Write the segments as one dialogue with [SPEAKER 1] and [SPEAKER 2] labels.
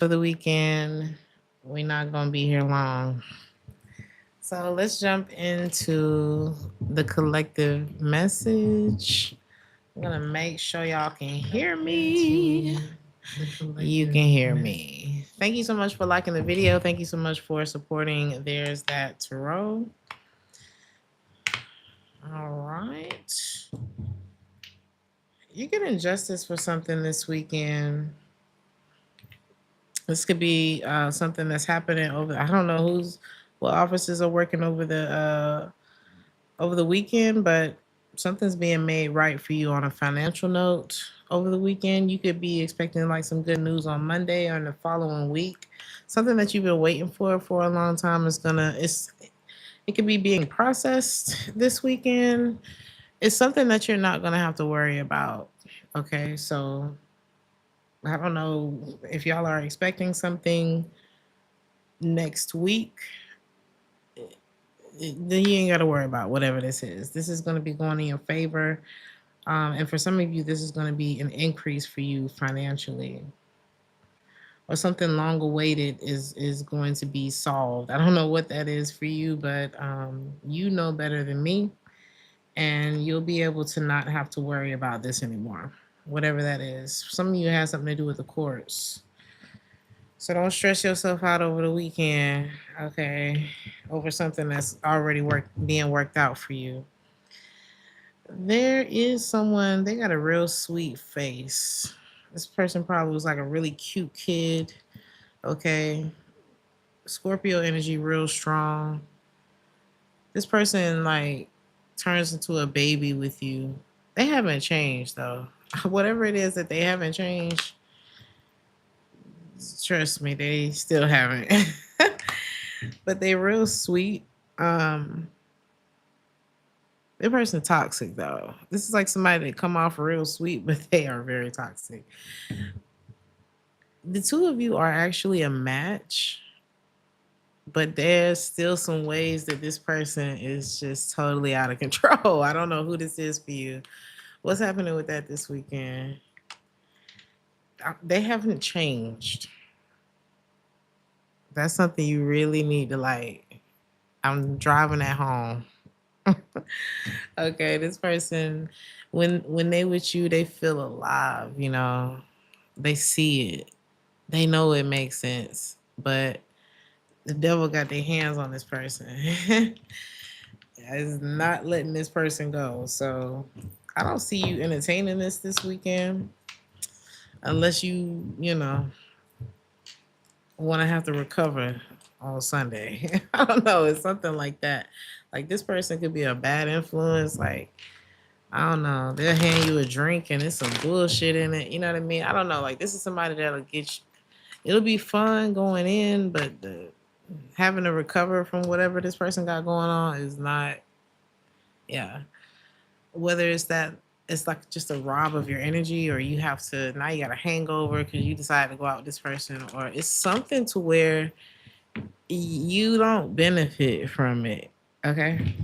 [SPEAKER 1] for the weekend. We're not going to be here long. So let's jump into the collective message. I'm going to make sure y'all can hear me. You can hear me. Thank you so much for liking the video. Thank you so much for supporting There's That Tarot. All right. You're getting justice for something this weekend. This could be something that's happening over. I don't know what offices are working over the weekend, but something's being made right for you on a financial note over the weekend. You could be expecting like some good news on Monday or in the following week. Something that you've been waiting for a long time is gonna. It could be being processed this weekend. It's something that you're not gonna have to worry about. Okay, so I don't know if y'all are expecting something next week, then you ain't got to worry about whatever this is. This is going to be going in your favor. And for some of you, this is going to be an increase for you financially, or something long awaited is going to be solved. I don't know what that is for you, but you know better than me, and you'll be able to not have to worry about this anymore, whatever that is. Some of you has something to do with the courts. So don't stress yourself out over the weekend, okay? Over something that's already being worked out for you. There is someone, they got a real sweet face. This person probably was like a really cute kid, okay? Scorpio energy real strong. This person like turns into a baby with you. They haven't changed though. Whatever it is that they haven't changed, trust me, they still haven't. But they real sweet. Um, that person toxic though. This is like somebody that come off real sweet, but they are very toxic. The two of you are actually a match, but there's still some ways that this person is just totally out of control. I don't know who this is for you. What's happening with that this weekend? They haven't changed. That's something you really need to like. I'm driving at home. Okay, this person, when they with you, they feel alive. They see it. They know it makes sense, but the devil got their hands on this person. Is not letting this person go. So I don't see you entertaining this weekend unless you want to have to recover on Sunday. I don't know. It's something like that. Like this person could be a bad influence. Like I don't know. They'll hand you a drink and it's some bullshit in it. You know what I mean? I don't know. Like this is somebody that'll get you. It'll be fun going in, but having to recover from whatever this person got going on is not. Yeah. Whether it's that it's like just a rob of your energy, or you have to now you got a hangover because you decided to go out with this person, or it's something to where you don't benefit from it. Okay.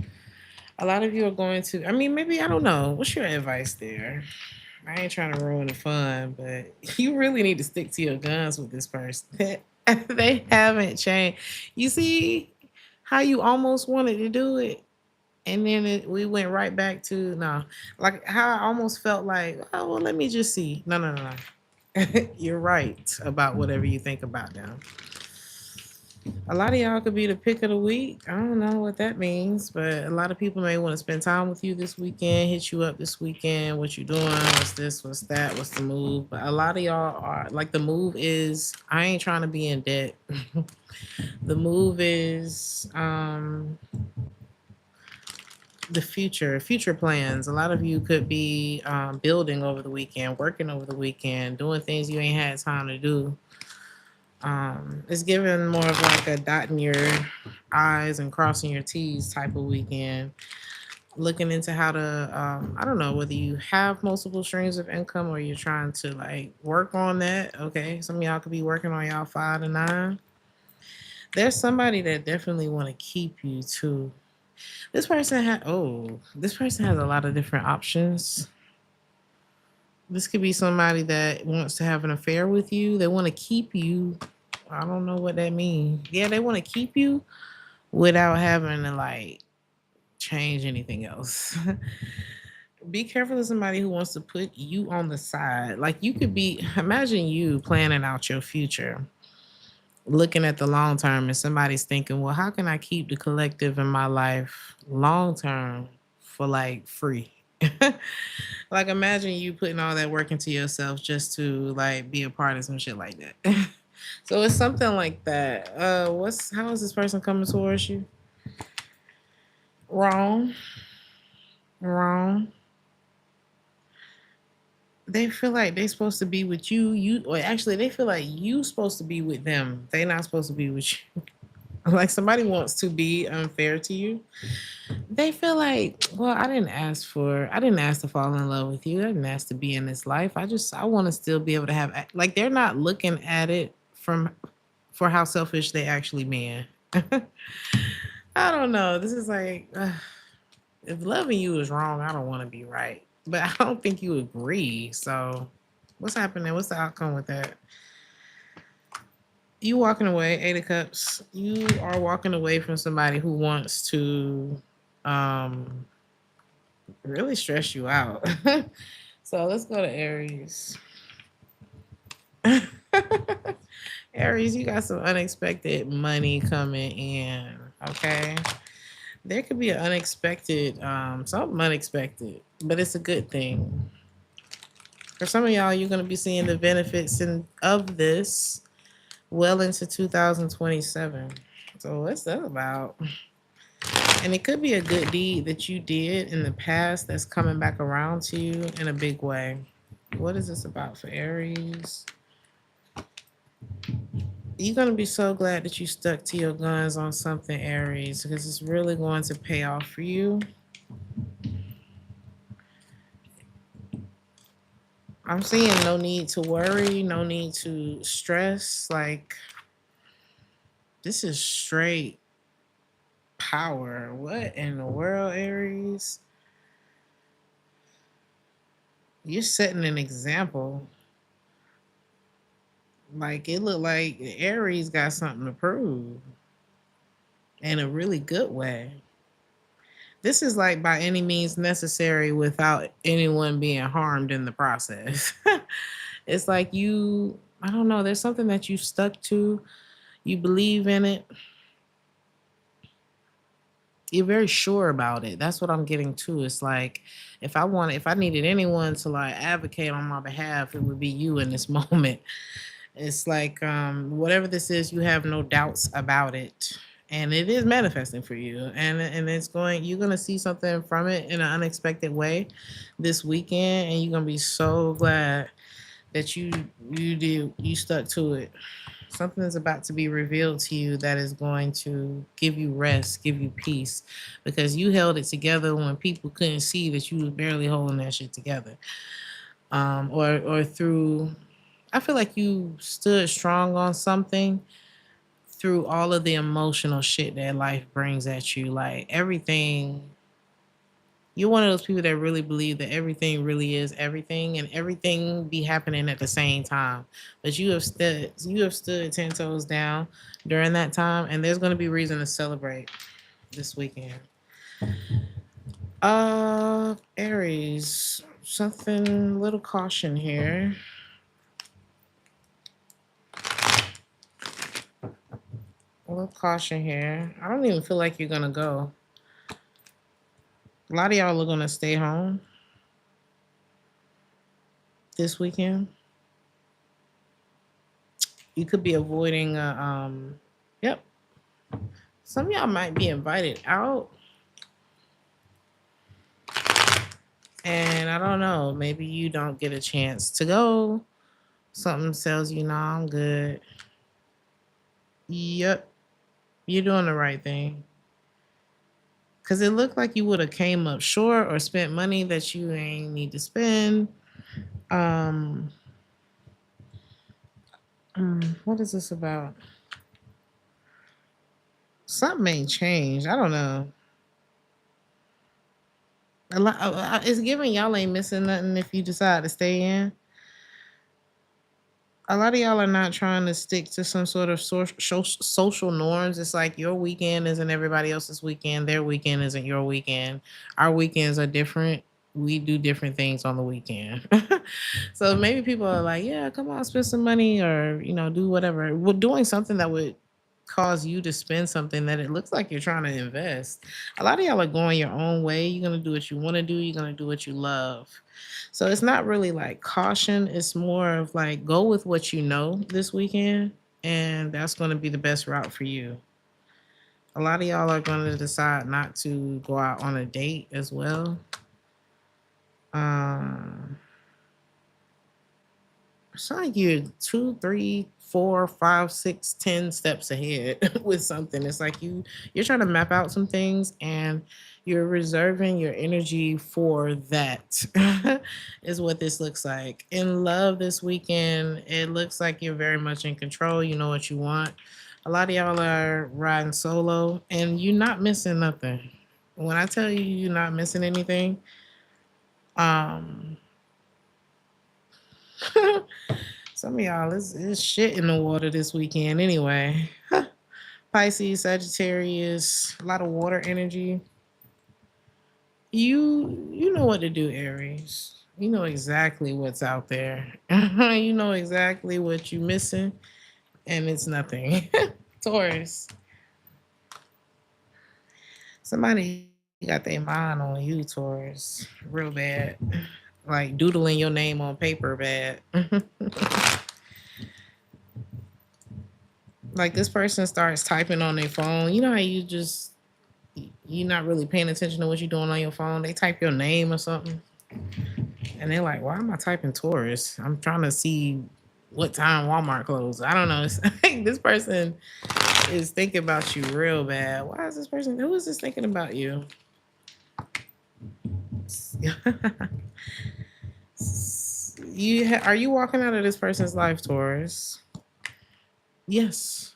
[SPEAKER 1] A lot of you are going to, I mean, maybe, I don't know. What's your advice there? I ain't trying to ruin the fun, but you really need to stick to your guns with this person. They haven't changed. You see how you almost wanted to do it? And then we went right back to, no, like how I almost felt like, oh, well, let me just see. No, no, no, no. You're right about whatever you think about them. A lot of y'all could be the pick of the week. I don't know what that means, but a lot of people may want to spend time with you this weekend, hit you up this weekend. What you doing? What's this? What's that? What's the move? But a lot of y'all are like, the move is, I ain't trying to be in debt. The move is the future plans. A lot of you could be building over the weekend, working over the weekend, doing things you ain't had time to do. It's giving more of like a dotting your I's and crossing your T's type of weekend. Looking into how to, I don't know whether you have multiple streams of income or you're trying to like work on that. Okay, some of y'all could be working on y'all 5 to 9. There's somebody that definitely want to keep you too. This person has a lot of different options. This could be somebody that wants to have an affair with you. They want to keep you. I don't know what that means. Yeah, they want to keep you without having to like change anything else. Be careful of somebody who wants to put you on the side. Like you could be, imagine you planning out your future, looking at the long term, and somebody's thinking, well, how can I keep the collective in my life long term for like free? Like imagine you putting all that work into yourself just to like be a part of some shit like that. So it's something like that. What's how is this person coming towards you? Wrong. Wrong. They feel like they're supposed to be with you. You or actually they feel like you supposed to be with them. They're not supposed to be with you. Like somebody wants to be unfair to you. They feel like, well, I didn't ask to fall in love with you. I didn't ask to be in this life. I want to still be able to have, like, they're not looking at it from, for how selfish they actually being. I don't know. This is like, if loving you is wrong, I don't want to be right. But I don't think you agree. So what's happening? What's the outcome with that? You walking away, Eight of Cups. You are walking away from somebody who wants to um really stress you out. So let's go to Aries. Aries, you got some unexpected money coming in. Okay. There could be an unexpected, something unexpected, but it's a good thing. For some of y'all, you're going to be seeing the benefits of this well into 2027. So what's that about? And it could be a good deed that you did in the past that's coming back around to you in a big way. What is this about for Aries? You're going to be so glad that you stuck to your guns on something, Aries, because it's really going to pay off for you. I'm seeing no need to worry, no need to stress. Like, this is straight power. What in the world, Aries? You're setting an example. Like, it looked like Aries got something to prove in a really good way. This is like by any means necessary without anyone being harmed in the process. It's like you, I don't know, there's something that you stuck to, you believe in it, you're very sure about it. That's what I'm getting to. It's like if I needed anyone to like advocate on my behalf, it would be you in this moment. It's like whatever this is, you have no doubts about it. And it is manifesting for you. And it's going you're gonna see something from it in an unexpected way this weekend, and you're gonna be so glad that you stuck to it. Something is about to be revealed to you that is going to give you rest, give you peace, because you held it together when people couldn't see that you was barely holding that shit together. Or through, I feel like you stood strong on something through all of the emotional shit that life brings at you. Like everything, you're one of those people that really believe that everything really is everything and everything be happening at the same time. But you have stood 10 toes down during that time, and there's gonna be reason to celebrate this weekend. Aries, something a little caution here. A little caution here. I don't even feel like you're gonna go. A lot of y'all are gonna stay home this weekend. You could be avoiding yep. Some of y'all might be invited out, and I don't know, maybe you don't get a chance to go. Something tells you, nah, I'm good. Yep, you're doing the right thing. Cause it looked like you would have came up short or spent money that you ain't need to spend. Um, what is this about? Something ain't changed. I don't know. A lot, it's giving y'all ain't missing nothing if you decide to stay in. A lot of y'all are not trying to stick to some sort of social norms. It's like your weekend isn't everybody else's weekend. Their weekend isn't your weekend. Our weekends are different. We do different things on the weekend. So maybe people are like, yeah, come on, spend some money or, do whatever. We're doing something that would cause you to spend something that it looks like you're trying to invest. A lot of y'all are going your own way. You're going to do what you want to do. You're going to do what you love. So it's not really like caution. It's more of like go with what you know this weekend, and that's going to be the best route for you. A lot of y'all are going to decide not to go out on a date as well. Um, it's like you're 2, 3, 4, 5, 6, 10 steps ahead with something. It's like you're trying to map out some things and you're reserving your energy for that. Is what this looks like. In love this weekend, it looks like you're very much in control. You know what you want. A lot of y'all are riding solo and you're not missing nothing. When I tell you you're not missing anything, um some of y'all is shit in the water this weekend anyway. Pisces, Sagittarius, a lot of water energy. You know what to do, Aries. You know exactly what's out there. You know exactly what you missing, and it's nothing. Taurus. Somebody got their mind on you, Taurus. Real bad. Like doodling your name on paper bad. Like this person starts typing on their phone. You know how you're not really paying attention to what you're doing on your phone. They type your name or something, and they're like, "Why am I typing Taurus? I'm trying to see what time Walmart closed." I don't know. It's like this person is thinking about you real bad. Why is this person? Who is this thinking about you? Are you walking out of this person's life, Taurus? Yes.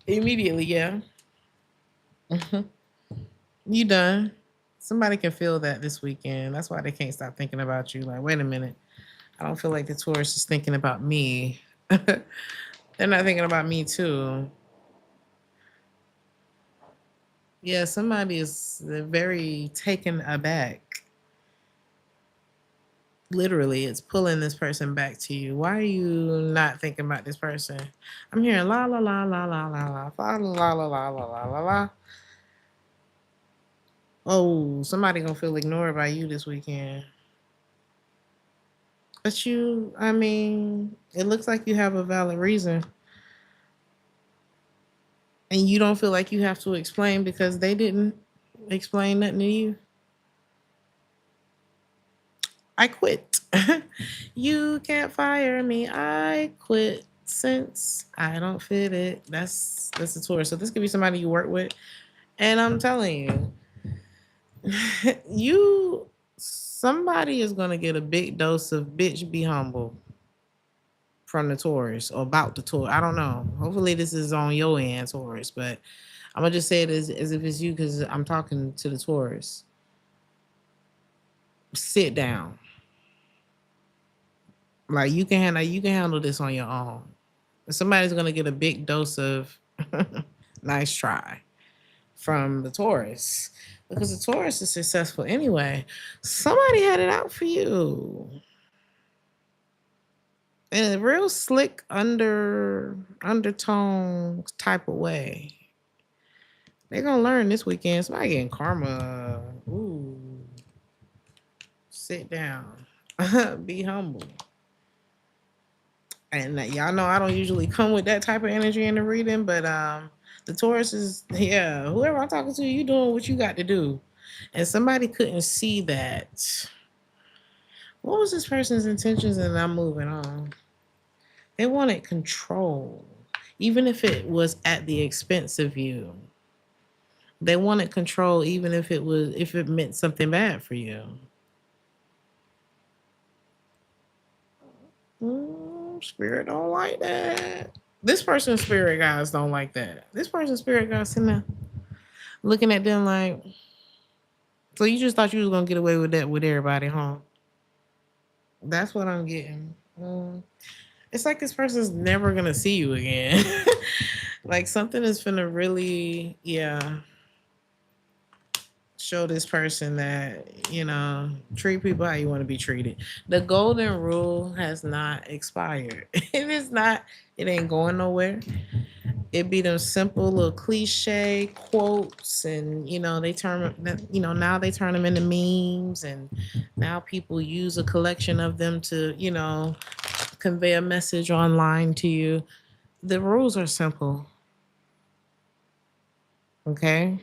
[SPEAKER 1] Immediately, yeah. Mhm. You done. Somebody can feel that this weekend. That's why they can't stop thinking about you. Like, wait a minute. I don't feel like the tourist is thinking about me. They're not thinking about me too. Yeah, somebody is very taken aback. Literally, it's pulling this person back to you. Why are you not thinking about this person? I'm hearing la la la la la la la la la la la la la la la. Oh, somebody gonna feel ignored by you this weekend. But I mean, it looks like you have a valid reason. And you don't feel like you have to explain because they didn't explain nothing to you. I quit. You can't fire me. I quit since I don't fit it. That's the tour. So this could be somebody you work with. And I'm telling you, somebody is gonna get a big dose of bitch be humble from the Taurus or about the tour. I don't know. Hopefully this is on your end, Taurus, but I'm gonna just say it as if it's you because I'm talking to the Taurus. Sit down. Like you can handle this on your own. Somebody's gonna get a big dose of nice try from the Taurus. Because the Taurus is successful anyway. Somebody had it out for you. In a real slick undertone type of way. They're gonna learn this weekend. Somebody getting karma. Ooh. Sit down. Be humble. And y'all know I don't usually come with that type of energy in the reading, but the Taurus is, yeah, whoever I'm talking to, you doing what you got to do. And somebody couldn't see that. What was this person's intentions? And I'm moving on. They wanted control, even if it was at the expense of you. They wanted control, even if it meant something bad for you. Spirit don't like that. This person's spirit guys don't like that. This person's spirit guys in there. looking at them like, so you just thought you was gonna get away with that with everybody, huh? That's what I'm getting. It's like this person's never gonna see you again. Like something is gonna really, yeah, show this person that, treat people how you want to be treated. The golden rule has not expired. It is not, it ain't going nowhere. It be them simple little cliche quotes, and they turn now they turn them into memes, and now people use a collection of them to convey a message online to you. The rules are simple, okay?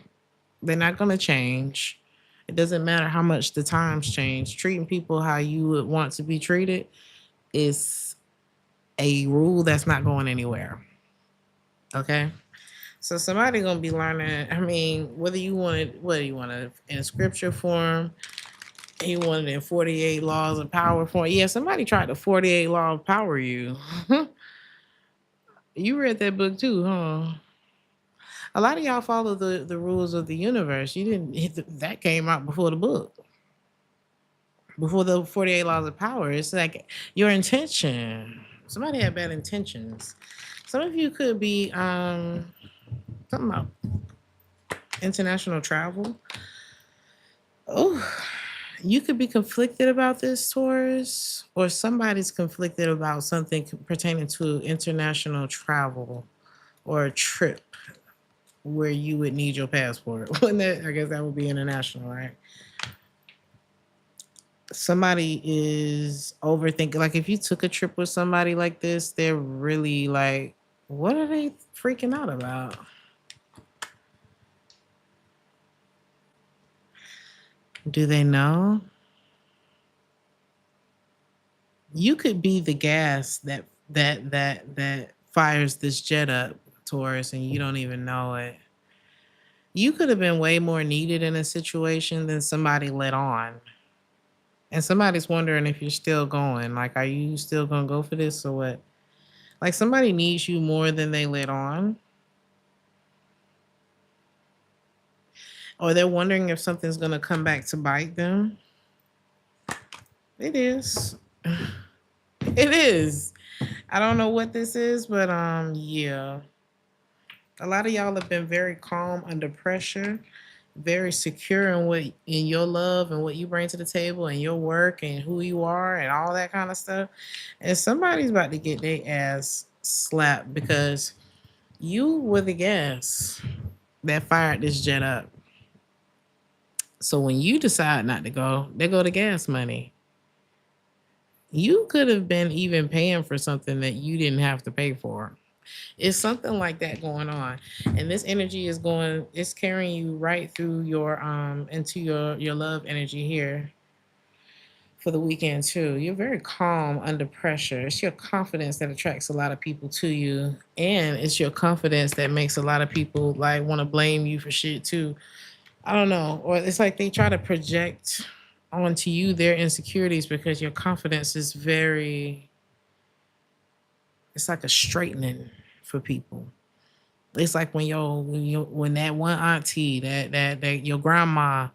[SPEAKER 1] They're not going to change. It doesn't matter how much the times change. Treating people how you would want to be treated is a rule that's not going anywhere. Okay? So somebody gonna be learning. I mean, whether you want it, whether you want it in scripture form, you want it in 48 laws of power form. Yeah, somebody tried to 48 law of power you. You read that book too, huh? A lot of y'all follow the rules of the universe. You didn't that came out before the book. Before the 48 laws of power. It's like your intention. Somebody had bad intentions. Some of you could be talking about international travel. Oh, you could be conflicted about this, Taurus, or somebody's conflicted about something pertaining to international travel or a trip where you would need your passport. Wouldn't that, I guess that would be international, right? Somebody is overthinking. Like if you took a trip with somebody like this, they're really like, what are they freaking out about? Do they know? You could be the gas that fires this jet up, Taurus, and you don't even know it. You could have been way more needed in a situation than somebody let on. And somebody's wondering if you're still going. Like, are you still gonna go for this or what? Like somebody needs you more than they let on. Or they're wondering if something's gonna come back to bite them. It is. It is. I don't know what this is, but yeah. A lot of y'all have been very calm under pressure, very secure in what in your love and what you bring to the table and your work and who you are and all that kind of stuff. And somebody's about to get their ass slapped because you were the gas that fired this jet up. So when you decide not to go, they go to gas money. You could have been even paying for something that you didn't have to pay for. It's something like that going on. And this energy is going, it's carrying you right through your into your love energy here for the weekend too. You're very calm under pressure. It's your confidence that attracts a lot of people to you. And it's your confidence that makes a lot of people like want to blame you for shit too. I don't know. Or it's like they try to project onto you their insecurities because your confidence is very, it's like a straightening for people. It's like when that one auntie, that your grandma,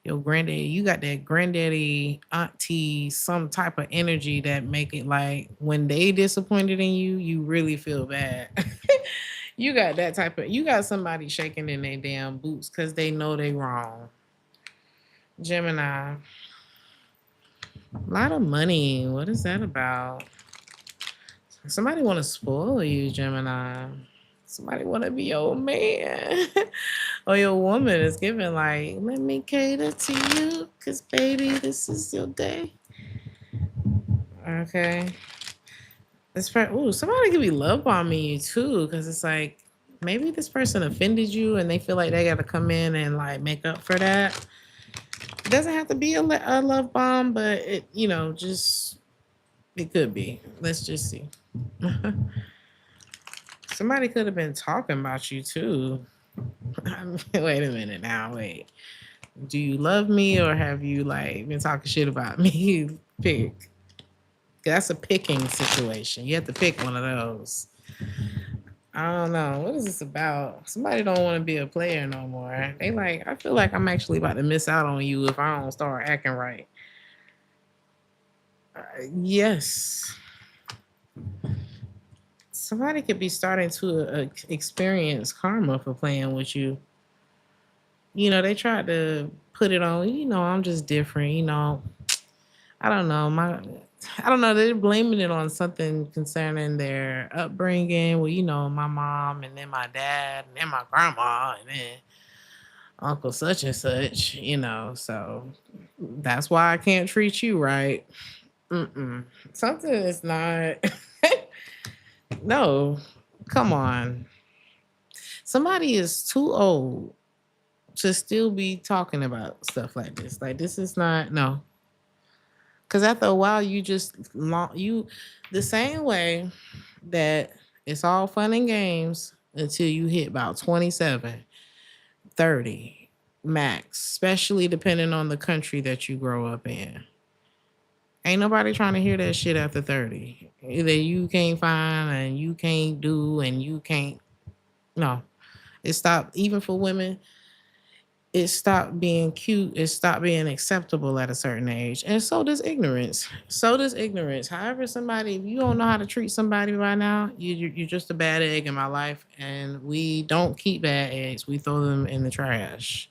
[SPEAKER 1] your granddaddy, you got that granddaddy auntie, some type of energy that make it like when they disappointed in you, you really feel bad. You got that type of, you got somebody shaking in their damn boots because they know they wrong. Gemini, a lot of money. What is that about? Somebody want to spoil you, Gemini. Somebody want to be your man or your woman is giving like, let me cater to you because baby, this is your day. Okay. Somebody could be love bombing you too because it's like maybe this person offended you and they feel like they got to come in and like make up for that. It doesn't have to be a love bomb, but just it could be. Let's just see. Somebody could have been talking about you too. Wait a minute now. Wait. Do you love me or have you like been talking shit about me? Pick. That's a picking situation. You have to pick one of those. I don't know. What is this about? Somebody don't want to be a player no more. They like, I feel like I'm actually about to miss out on you if I don't start acting right. Yes. Somebody could be starting to experience karma for playing with you. They tried to put it on, I'm just different, I don't know. I don't know. They're blaming it on something concerning their upbringing. Well, my mom and then my dad and then my grandma and then uncle such and such, so that's why I can't treat you right. Mm-mm. Something is not. No, come on. Somebody is too old to still be talking about stuff like this. Like this is not no. Because after a while, you the same way that it's all fun and games until you hit about 27, 30 max, especially depending on the country that you grow up in. Ain't nobody trying to hear that shit after 30. Either you can't find and you can't do and you can't. No, it stopped. Even for women, it stopped being cute. It stopped being acceptable at a certain age. And so does ignorance. So does ignorance. However, if you don't know how to treat somebody right now, you're just a bad egg in my life. And we don't keep bad eggs. We throw them in the trash.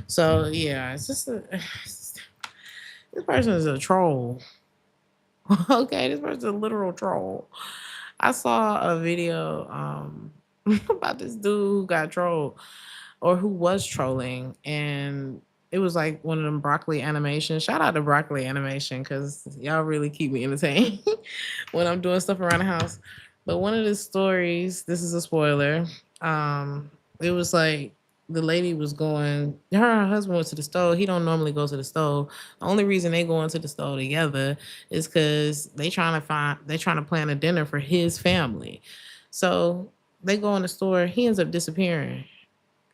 [SPEAKER 1] So, yeah, it's just this person is a troll. Okay, this person's a literal troll. I saw a video about this dude who got trolled or who was trolling, and it was like one of them broccoli animations. Shout out to broccoli animation because y'all really keep me entertained when I'm doing stuff around the house. But one of the stories, this is a spoiler. It was like the lady was going. Her and her husband went to the stove. He don't normally go to the stove. The only reason they go into the stove together is because they trying to plan a dinner for his family. So they go in the store. He ends up disappearing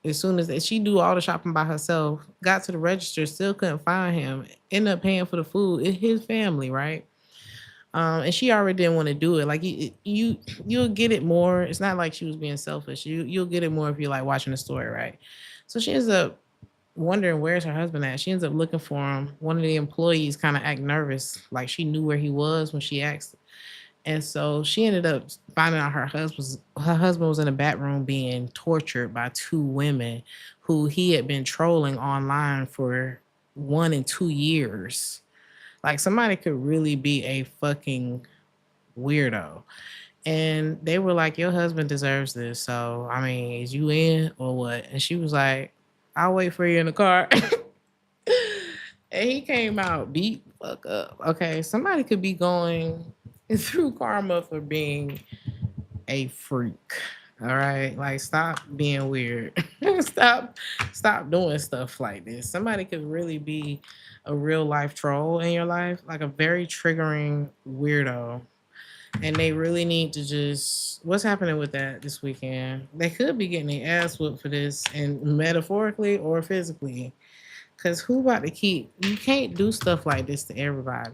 [SPEAKER 1] as soon as she do all the shopping by herself, got to the register, still couldn't find him, ended up paying for the food. It's his family, right? And she already didn't want to do it. Like you'll get it more. It's not like she was being selfish. You'll get it more if you like watching the story, right? So she ends up wondering where's her husband at. She ends up looking for him. One of the employees kind of act nervous, like she knew where he was when she asked. And so she ended up finding out her husband was in a back room being tortured by two women who he had been trolling online for 1 and 2 years. Like somebody could really be a fucking weirdo. And they were like, your husband deserves this. So I mean, is you in or what? And she was like, I'll wait for you in the car. And he came out beat the fuck up. Okay, somebody could be going through karma for being a freak. All right, like stop being weird. stop, stop doing stuff like this. Somebody could really be a real life troll in your life, like a very triggering weirdo. And they really need to just what's happening with that this weekend? They could be getting their ass whooped for this, and metaphorically or physically. Cause who about to keep? You can't do stuff like this to everybody.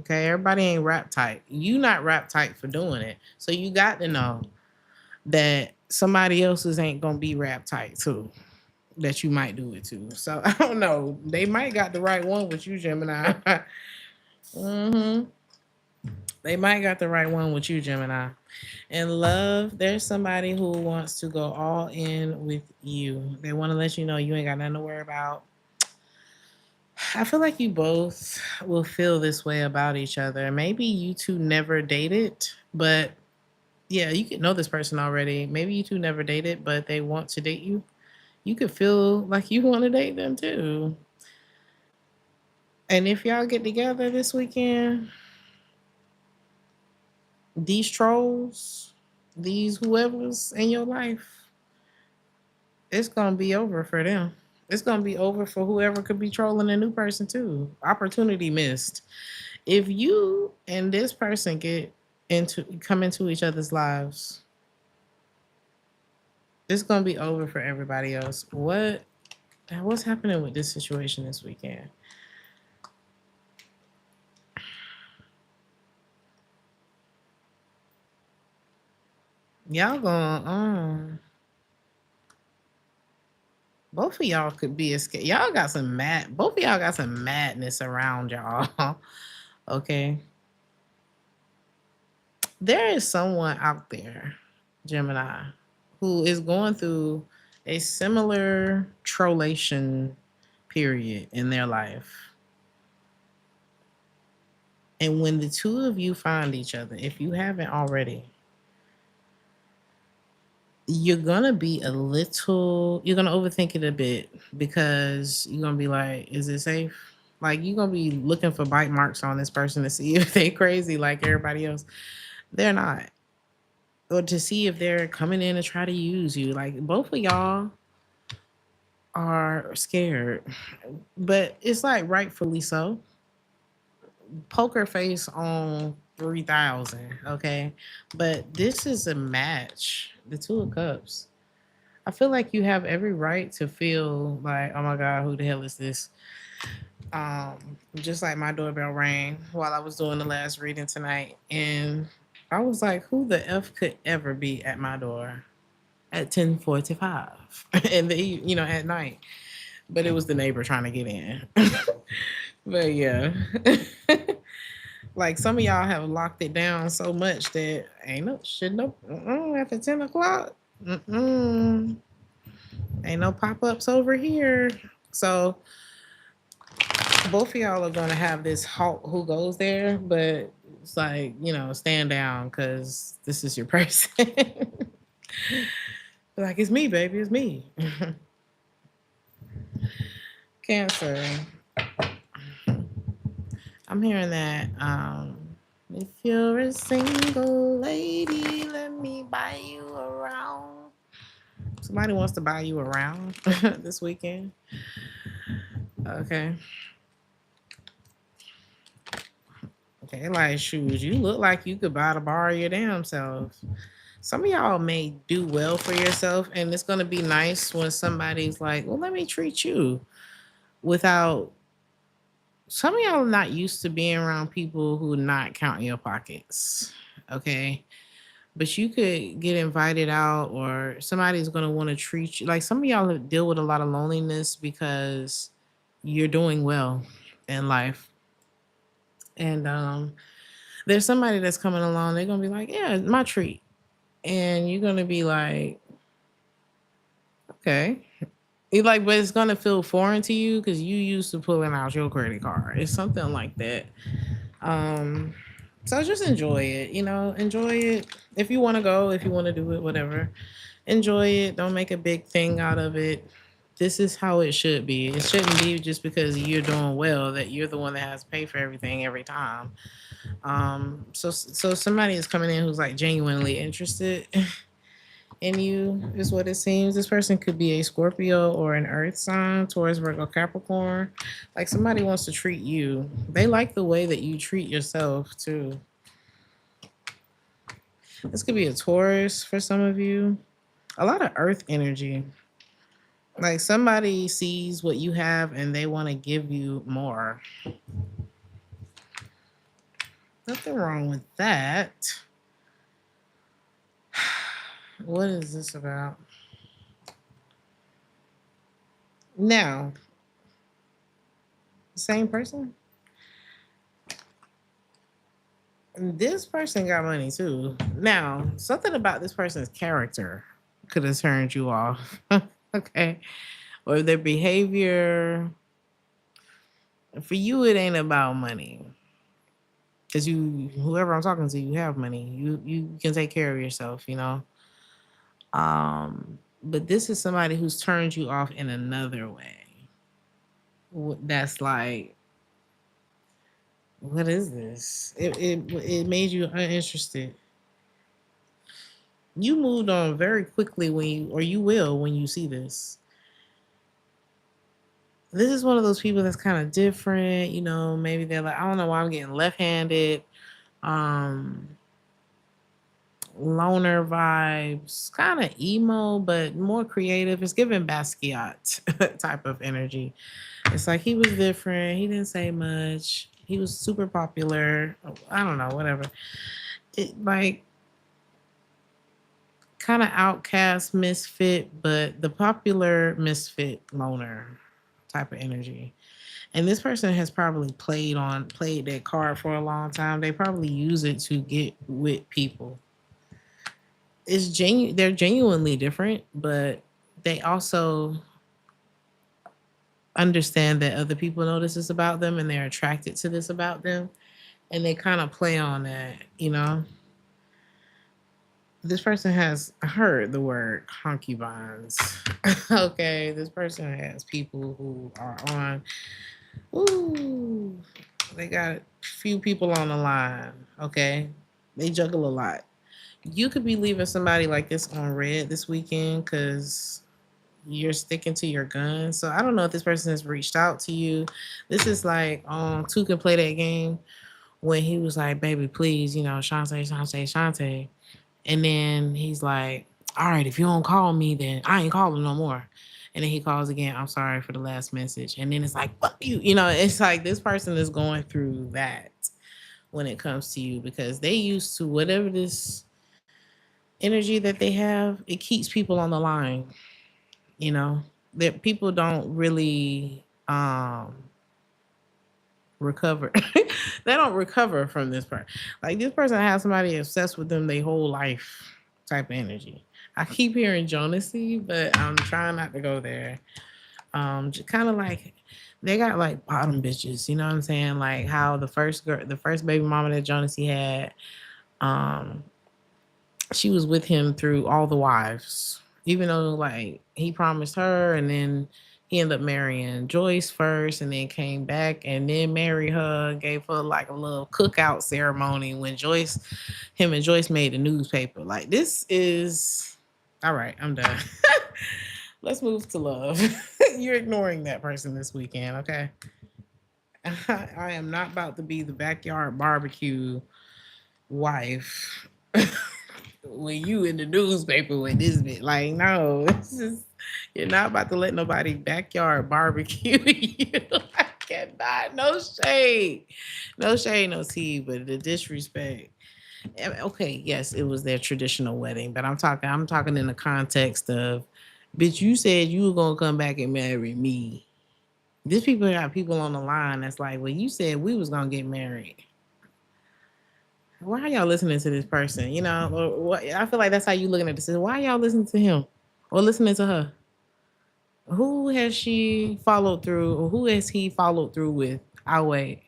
[SPEAKER 1] Okay, everybody ain't rap tight. You not rap tight for doing it. So you got to know that somebody else's ain't gonna be rap tight too. That you might do it too. So I don't know. They might got the right one with you, Gemini. hmm They might got the right one with you, Gemini. In love, there's somebody who wants to go all in with you. They want to let you know you ain't got nothing to worry about. I feel like you both will feel this way about each other. Maybe you two never dated, but yeah, you could know this person already. Maybe you two never dated, but they want to date you. You could feel like you want to date them too. And if y'all get together this weekend, these trolls, these whoever's in your life, it's gonna be over for them. It's gonna be over for whoever could be trolling a new person too. Opportunity missed. If you and this person come into each other's lives, it's gonna be over for everybody else. What's happening with this situation this weekend? Y'all going both of y'all could be a y'all got some both of y'all got some madness around y'all. Okay. There is someone out there, Gemini, who is going through a similar trollation period in their life. And when the two of you find each other, if you haven't already, you're gonna be you're gonna overthink it a bit because you're gonna be like, is it safe? Like you're gonna be looking for bite marks on this person to see if they crazy like everybody else. They're not. Or to see if they're coming in to try to use you. Like both of y'all are scared. But it's like rightfully so. Poker face on 3,000, okay? But this is a match. The Two of Cups. I feel like you have every right to feel like, oh my God, who the hell is this? Just like my doorbell rang while I was doing the last reading tonight. And I was like, who the F could ever be at my door at 10:45 and at night? But it was the neighbor trying to get in. But yeah. Like some of y'all have locked it down so much that ain't no shit no after 10 o'clock. Mm-mm. Ain't no pop-ups over here. So both of y'all are gonna have this halt who goes there, but it's like, stand down because this is your person. Like it's me, baby, it's me. Cancer. I'm hearing that if you're a single lady, let me buy you around. Somebody wants to buy you around this weekend. Okay. Okay, like shoes. You look like you could buy the bar your damn self. Some of y'all may do well for yourself, and it's gonna be nice when somebody's like, "Well, let me treat you," without. Some of y'all are not used to being around people who not count your pockets. Okay, but you could get invited out, or somebody's gonna want to treat you. Like some of y'all deal with a lot of loneliness because you're doing well in life, and there's somebody that's coming along. They're gonna be like, "Yeah, my treat," and you're gonna be like, "Okay." You like, but it's gonna feel foreign to you because you used to pulling out your credit card. It's something like that. Um, so just enjoy it. Enjoy it. If you want to go, if you want to do it, whatever. Enjoy it. Don't make a big thing out of it. This is how it should be. It shouldn't be just because you're doing well that you're the one that has to pay for everything every time. So somebody is coming in who's like genuinely interested in you is what it seems. This person could be a Scorpio or an Earth sign, Taurus, Virgo, Capricorn. Like somebody wants to treat you. They like the way that you treat yourself too. This could be a Taurus for some of you. A lot of Earth energy. Like somebody sees what you have and they want to give you more. Nothing wrong with that. What is this about? Now, same person? This person got money too. Now, something about this person's character could have turned you off. Okay. Or their behavior. For you, it ain't about money. Because whoever I'm talking to, you have money. You can take care of yourself. But this is somebody who's turned you off in another way. That's like, what is this? It made you uninterested. You moved on very quickly or you will when you see this. This is one of those people that's kind of different. Maybe they're like, I don't know why I'm getting left-handed. Um, Loner vibes, kind of emo, but more creative. It's giving Basquiat type of energy. It's like he was different. He didn't say much. He was super popular. I don't know, whatever. It like kind of outcast misfit, but the popular misfit loner type of energy. And this person has probably played that card for a long time. They probably use it to get with people. They're genuinely different, but they also understand that other people notice this about them and they're attracted to this about them, and they kind of play on that. This person has heard the word concubines. Okay, this person has people who are on. Ooh, they got a few people on the line. Okay, they juggle a lot. You could be leaving somebody like this on red this weekend because you're sticking to your guns. So I don't know if this person has reached out to you. This is like Two can play that game when he was like, "Baby, please, Shantae, Shantae, Shantae," and then he's like, "All right, if you don't call me, then I ain't calling no more." And then he calls again, "I'm sorry for the last message." And then it's like, "Fuck you." It's like this person is going through that when it comes to you because they used to whatever this energy that they have, it keeps people on the line, you know. That people don't really recover. They don't recover from this part. Like this person has somebody obsessed with them their whole life type of energy. I keep hearing Jonasy, but I'm trying not to go there. Just kind of like they got like bottom bitches, you know what I'm saying? Like how the first baby mama that Jonasy had, um, she was with him through all the wives, even though like he promised her, and then he ended up marrying Joyce first, and then came back and then married her, gave her like a little cookout ceremony when him and Joyce made the newspaper. Like this is all right. I'm done. Let's move to love. You're ignoring that person this weekend, okay? I am not about to be the backyard barbecue wife when you in the newspaper with this bit. Like, no, you're not about to let nobody backyard barbecue you. I cannot. No shade. No shade, no tea, but the disrespect. Okay, yes, it was their traditional wedding, but I'm talking in the context of, bitch, you said you were gonna come back and marry me. These people got people on the line that's like, well, you said we was gonna get married. Why are y'all listening to this person? Or what? I feel like that's how you looking at this. Why y'all listening to him or listening to her? Who has she followed through, or who has he followed through with? I'll wait.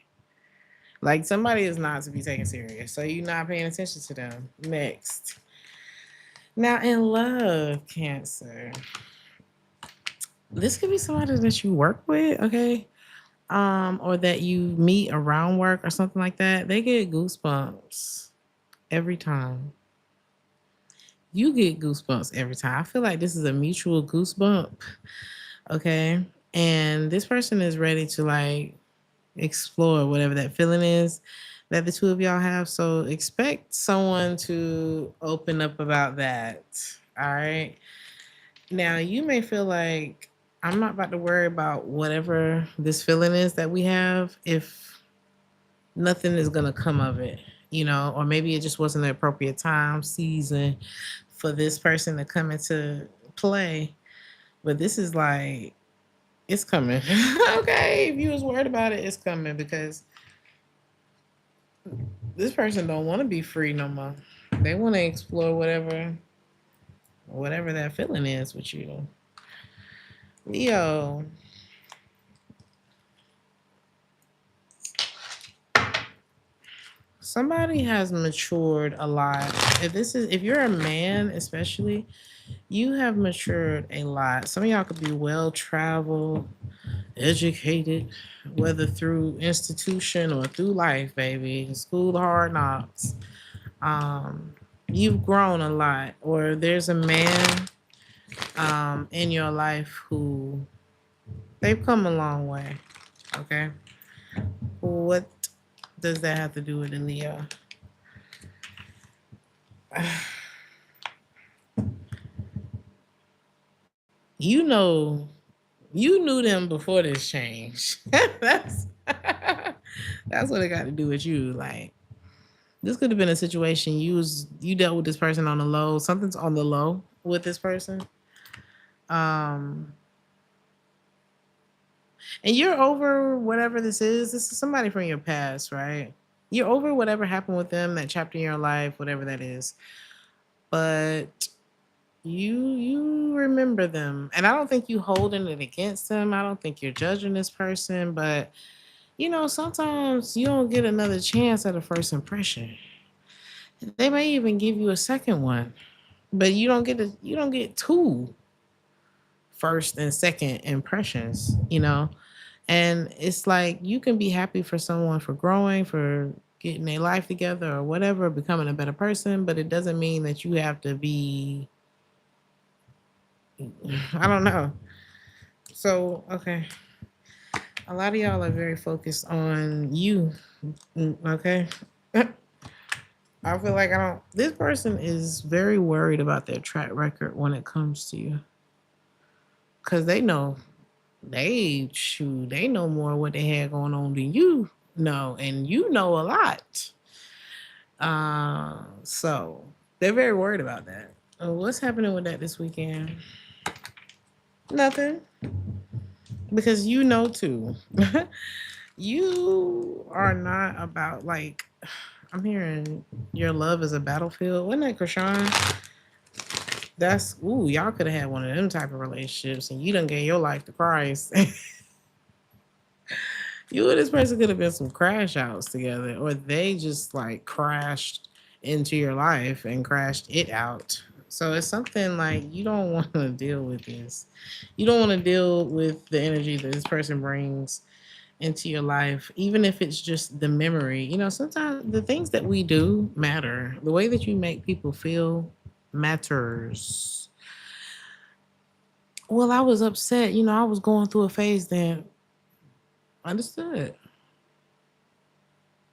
[SPEAKER 1] Like somebody is not to be taken serious, so you're not paying attention to them. Next, now in love, Cancer. This could be somebody that you work with, okay? Or that you meet around work or something like that. They get goosebumps every time. You get goosebumps every time. I feel like this is a mutual goosebump, okay? And this person is ready to like explore whatever that feeling is that the two of y'all have. So expect someone to open up about that. All right. Now you may feel like I'm not about to worry about whatever this feeling is that we have if nothing is gonna come of it, or maybe it just wasn't the appropriate time, season for this person to come into play. But this is like it's coming. Okay, if you was worried about it, it's coming because this person don't want to be free no more. They want to explore whatever that feeling is with you. Leo, somebody has matured a lot. If you're a man, especially, you have matured a lot. Some of y'all could be well traveled, educated, whether through institution or through life, baby. School of hard knocks. Um, you've grown a lot, or there's a man in your life who they've come a long way. Okay. What does that have to do with the Leo? You know, you knew them before this change. That's what it got to do with you. Like This could have been a situation you dealt with this person on the low. Something's on the low with this person. Um, and you're over whatever this is. This is somebody from your past, right? You're over whatever happened with them, that chapter in your life, whatever that is. But you remember them, and I don't think you holding it against them. I don't think you're judging this person, but sometimes you don't get another chance at a first impression. They may even give you a second one, but you don't get two first and second impressions. And it's like you can be happy for someone for growing, for getting their life together or whatever, becoming a better person, but it doesn't mean that you have to be, I don't know. So, okay. A lot of y'all are very focused on you. Okay. I feel like this person is very worried about their track record when it comes to you. Because they know, they know more what they had going on than you know. And you know a lot. So they're very worried about that. What's happening with that this weekend? Nothing. Because you know too. You are not about like I'm hearing your love is a battlefield. Wasn't that Krishan? Y'all could have had one of them type of relationships and you done gave your life to Christ. You and this person could have been some crash outs together, or they just like crashed into your life and crashed it out. So it's something like you don't want to deal with this. You don't want to deal with the energy that this person brings into your life, even if it's just the memory. Sometimes the things that we do matter. The way that you make people feel matters. Well, I was upset. I was going through a phase then. Understood.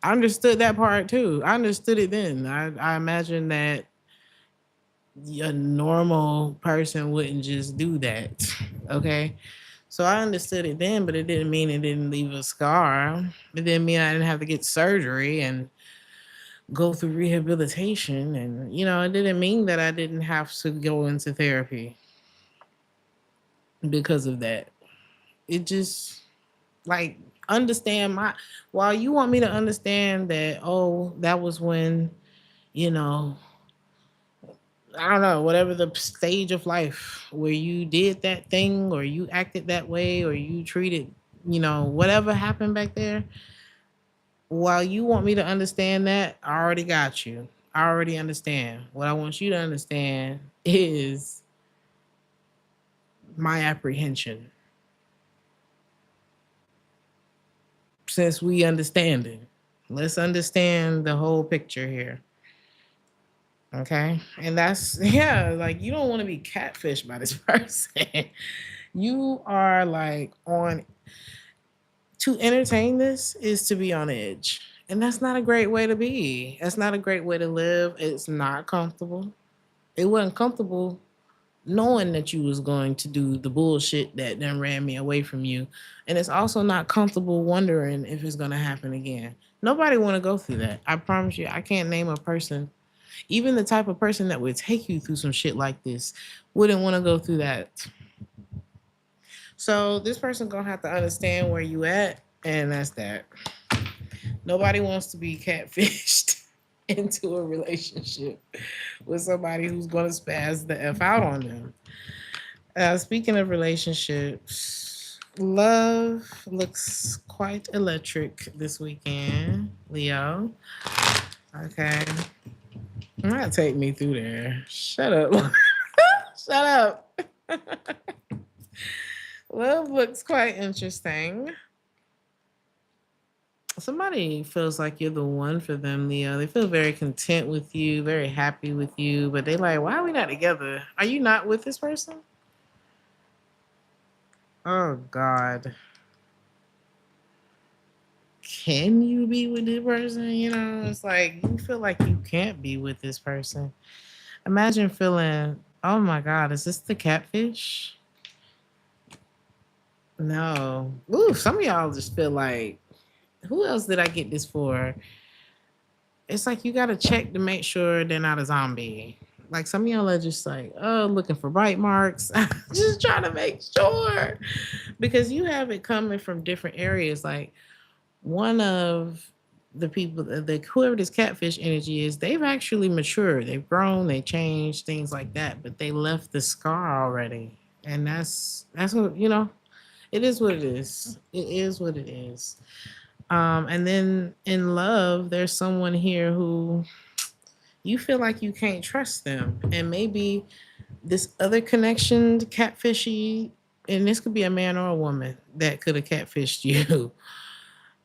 [SPEAKER 1] I understood that part too. I understood it then. I imagine that a normal person wouldn't just do that. Okay. So I understood it then, but it didn't mean it didn't leave a scar. It didn't mean I didn't have to get surgery and go through rehabilitation. And, it didn't mean that I didn't have to go into therapy because of that. It just, like, while you want me to understand that, that was when, you know, I don't know, whatever the stage of life where you did that thing or you acted that way or you treated, whatever happened back there. While you want me to understand that, I already got you. I already understand. What I want you to understand is my apprehension. Since we understand it, let's understand the whole picture here. Okay. And that's, yeah, like you don't want to be catfished by this person. You are like to entertain this is to be on edge. And that's not a great way to be. That's not a great way to live. It's not comfortable. It wasn't comfortable knowing that you was going to do the bullshit that then ran me away from you. And it's also not comfortable wondering if it's going to happen again. Nobody want to go through that. I promise you, I can't name a person, even the type of person that would take you through some shit like this, wouldn't want to go through that. So this person going to have to understand where you at, and that's that. Nobody wants to be catfished into a relationship with somebody who's going to spaz the F out on them. Speaking of relationships, love looks quite electric this weekend, Leo. Okay. Not take me through there. Shut up. Shut up. Love looks quite interesting. Somebody feels like you're the one for them, Leo. They feel very content with you, very happy with you, but they like, why are we not together? Are you not with this person? Oh, God. Can you be with this person? It's like you feel like you can't be with this person. Imagine feeling, oh my God, is this the catfish? No. Ooh, some of y'all just feel like, who else did I get this for? it's like you gotta check to make sure they're not a zombie. Like some of y'all are just like, oh, looking for bite marks. Just trying to make sure because you have it coming from different areas. Like one of the people, the whoever this catfish energy is, they've actually matured. They've grown. They changed things like that. But they left the scar already, and that's what you know. It is what it is. It is what it is. And then in love, there's someone here who you feel like you can't trust them, and maybe this other connection, catfishy, and this could be a man or a woman that could have catfished you.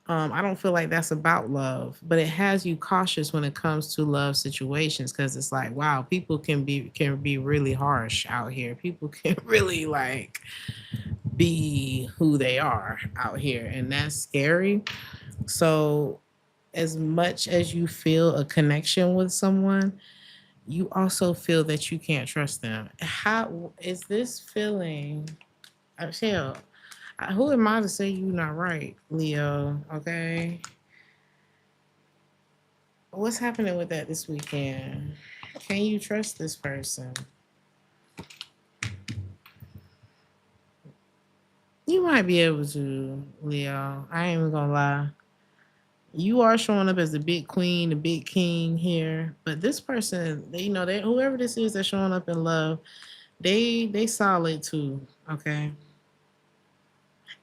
[SPEAKER 1] I don't feel like that's about love, but it has you cautious when it comes to love situations because it's like, wow, people can be really harsh out here. People can really like be who they are out here, and that's scary. So, as much as you feel a connection with someone, you also feel that you can't trust them. How is this feeling? Hell, who am I to say you not right, Leo? Okay, what's happening with that this weekend? Can you trust this person? You might be able to, Leo. I ain't even gonna lie. You are showing up as the big queen, the big king here, but this person, they whoever this is that's showing up in love, they solid too. Okay,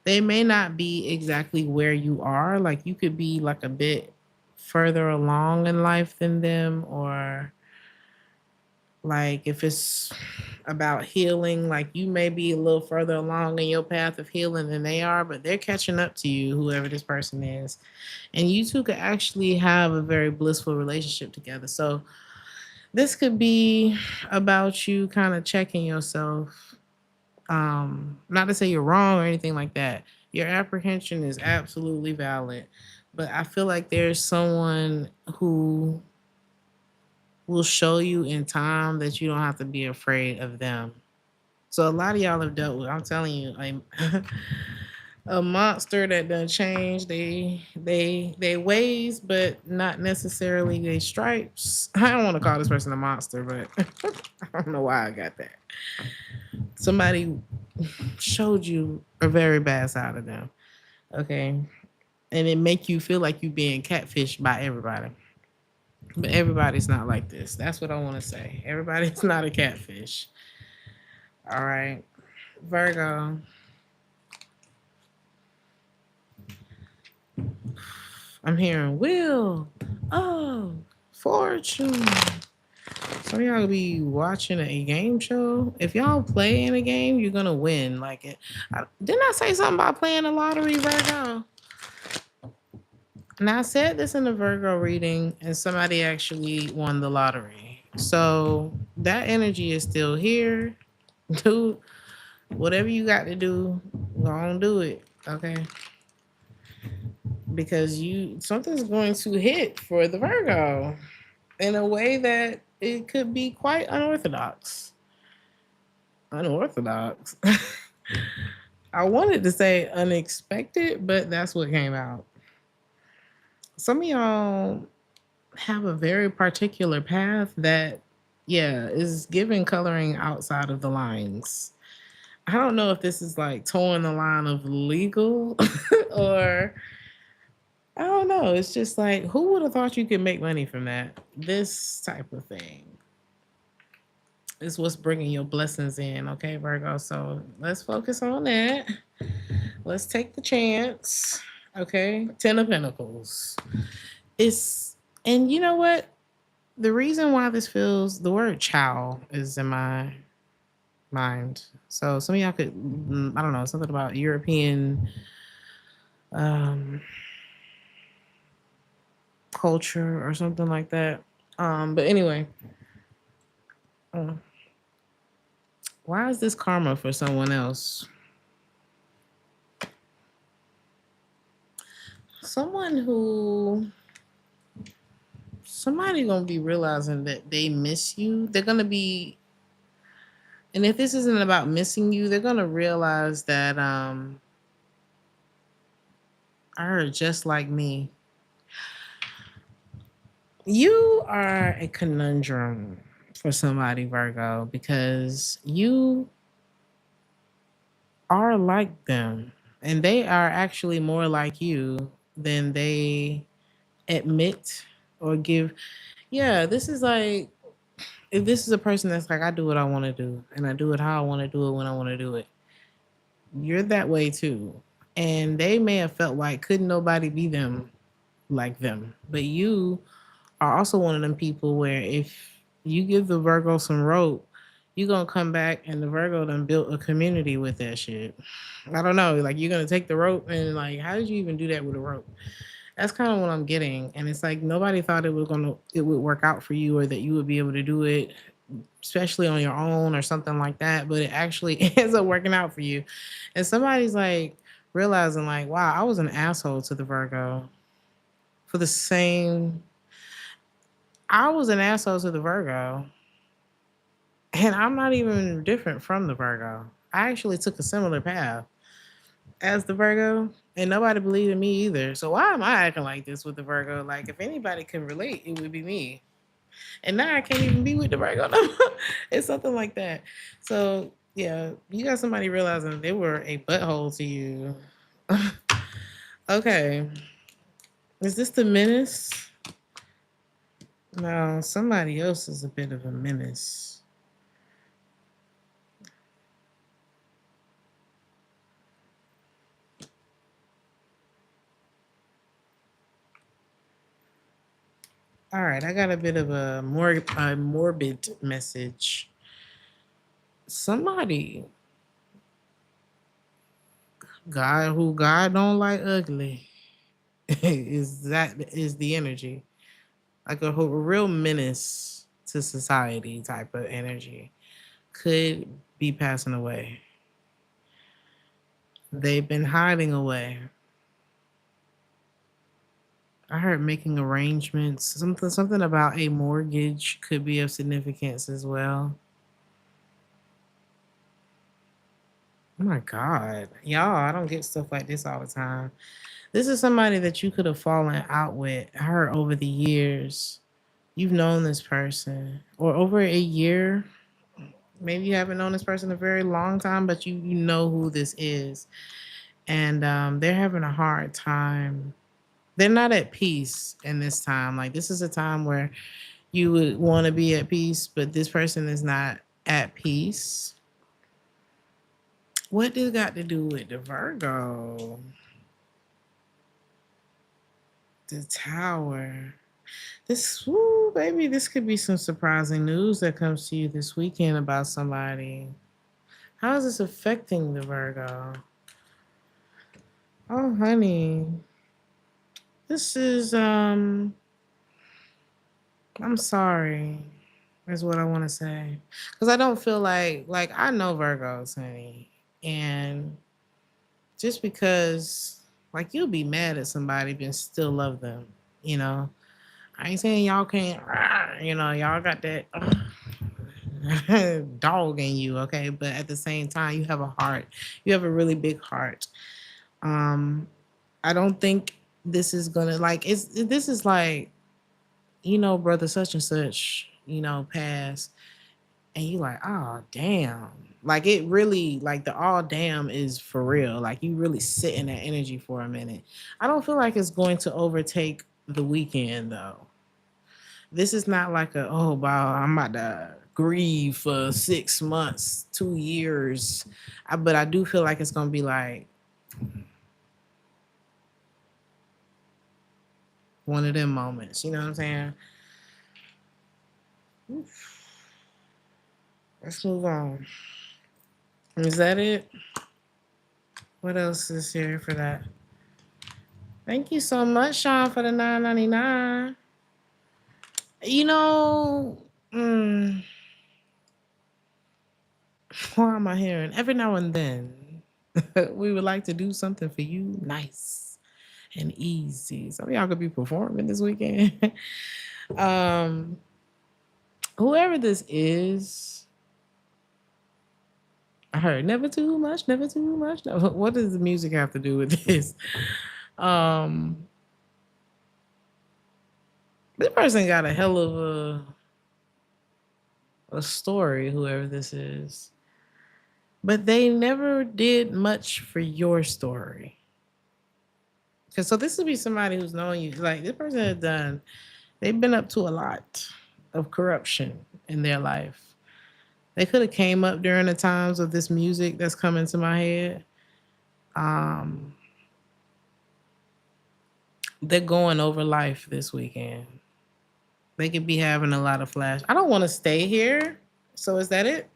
[SPEAKER 1] they may not be exactly where you are. Like you could be like a bit further along in life than them, or like if it's about healing, like you may be a little further along in your path of healing than they are, but they're catching up to you, whoever this person is. And you two could actually have a very blissful relationship together. So this could be about you kind of checking yourself. Not to say you're wrong or anything like that. Your apprehension is absolutely valid. But I feel like there's someone who will show you in time that you don't have to be afraid of them. So a lot of y'all have dealt with, I'm telling you, like a monster that done changed they ways, but not necessarily they stripes. I don't want to call this person a monster, but I don't know why I got that. Somebody showed you a very bad side of them, okay, and it make you feel like you being catfished by everybody. But everybody's not like this. That's what I want to say. Everybody's not a catfish. All right, Virgo. I'm hearing will. Oh, fortune. Some of y'all be watching a game show. If y'all play in a game, you're gonna win. Like it. Didn't I say something about playing the lottery, Virgo? Now I said this in the Virgo reading, and somebody actually won the lottery. So that energy is still here. Do whatever you got to do. Go on, do it. Okay. Because something's going to hit for the Virgo in a way that it could be quite unorthodox. Unorthodox. I wanted to say unexpected, but that's what came out. Some of y'all have a very particular path that, yeah, is giving coloring outside of the lines. I don't know if this is like towing the line of legal or I don't know. It's just like, who would have thought you could make money from that? This type of thing is what's bringing your blessings in, okay, Virgo? So let's focus on that. Let's take the chance, okay? 10 of Pentacles. And you know what? The reason why this feels, the word chow is in my mind. So some of y'all could, I don't know, something about European um, culture or something like that. But anyway, uh, why is this karma for someone else? Someone who somebody gonna be realizing that they miss you. They're gonna be, and if this isn't about missing you, they're gonna realize that I heard just like me. You are a conundrum for somebody, Virgo, because you are like them and they are actually more like you than they admit or give. Yeah, this is like, if this is a person that's like, I do what I want to do and I do it how I want to do it when I want to do it, you're that way too. And they may have felt like couldn't nobody be them like them. But you are also one of them people where if you give the Virgo some rope, you gonna come back and the Virgo done built a community with that shit. I don't know. Like you're gonna take the rope and like, how did you even do that with a rope? That's kind of what I'm getting. And it's like nobody thought it would work out for you or that you would be able to do it, especially on your own or something like that. But it actually ends up working out for you. And somebody's like realizing like, wow, I was an asshole to the Virgo for the same. I was an asshole to the Virgo, and I'm not even different from the Virgo. I actually took a similar path as the Virgo, and nobody believed in me either. So why am I acting like this with the Virgo? Like if anybody can relate, it would be me. And now I can't even be with the Virgo. No more. It's something like that. So yeah, you got somebody realizing they were a butthole to you. Okay, is this the menace? No, somebody else is a bit of a menace. All right, I got a bit of a morbid message. Somebody, God who God don't like ugly, is the energy. Like a real menace to society type of energy could be passing away. They've been hiding away. I heard making arrangements. Something about a mortgage could be of significance as well. Oh my God. Y'all, I don't get stuff like this all the time. This is somebody that you could have fallen out with her over the years. You've known this person, or over a year. Maybe you haven't known this person a very long time, but you know who this is. And they're having a hard time. They're not at peace in this time. Like, this is a time where you would want to be at peace, but this person is not at peace. What does got to do with the Virgo? The Tower. This, woo, baby, this could be some surprising news that comes to you this weekend about somebody. How is this affecting the Virgo? Oh, honey. This is, I'm sorry, is what I want to say. Because I don't feel like, I know Virgos, honey. And just because, like, you'll be mad at somebody but still love them, you know? I ain't saying y'all can't, y'all got that dog in you, okay? But at the same time, you have a heart. You have a really big heart. Um, I don't think this is gonna this is like, brother such and such, pass, and you like, oh damn. Like it really, like the all damn is for real. Like you really sit in that energy for a minute. I don't feel like it's going to overtake the weekend though. This is not like oh wow, I'm about to grieve for 6 months, 2 years. But I do feel like it's gonna be like one of them moments. You know what I'm saying? Oof. Let's move on. Is that it? What else is here for that? Thank you so much, Sean, for the $9.99. You know, what am I hearing? Every now and then, we would like to do something for you nice and easy. Some of y'all could be performing this weekend. um, Whoever this is, I heard never too much, never too much. No, what does the music have to do with this? Um, This person got a hell of a story, whoever this is. But they never did much for your story. Cause so this would be somebody who's known you. Like this person has done, they've been up to a lot of corruption in their life. They could have came up during the times of this music that's coming to my head. Um, they're going over life this weekend. They could be having a lot of flash. I don't want to stay here. So is that it?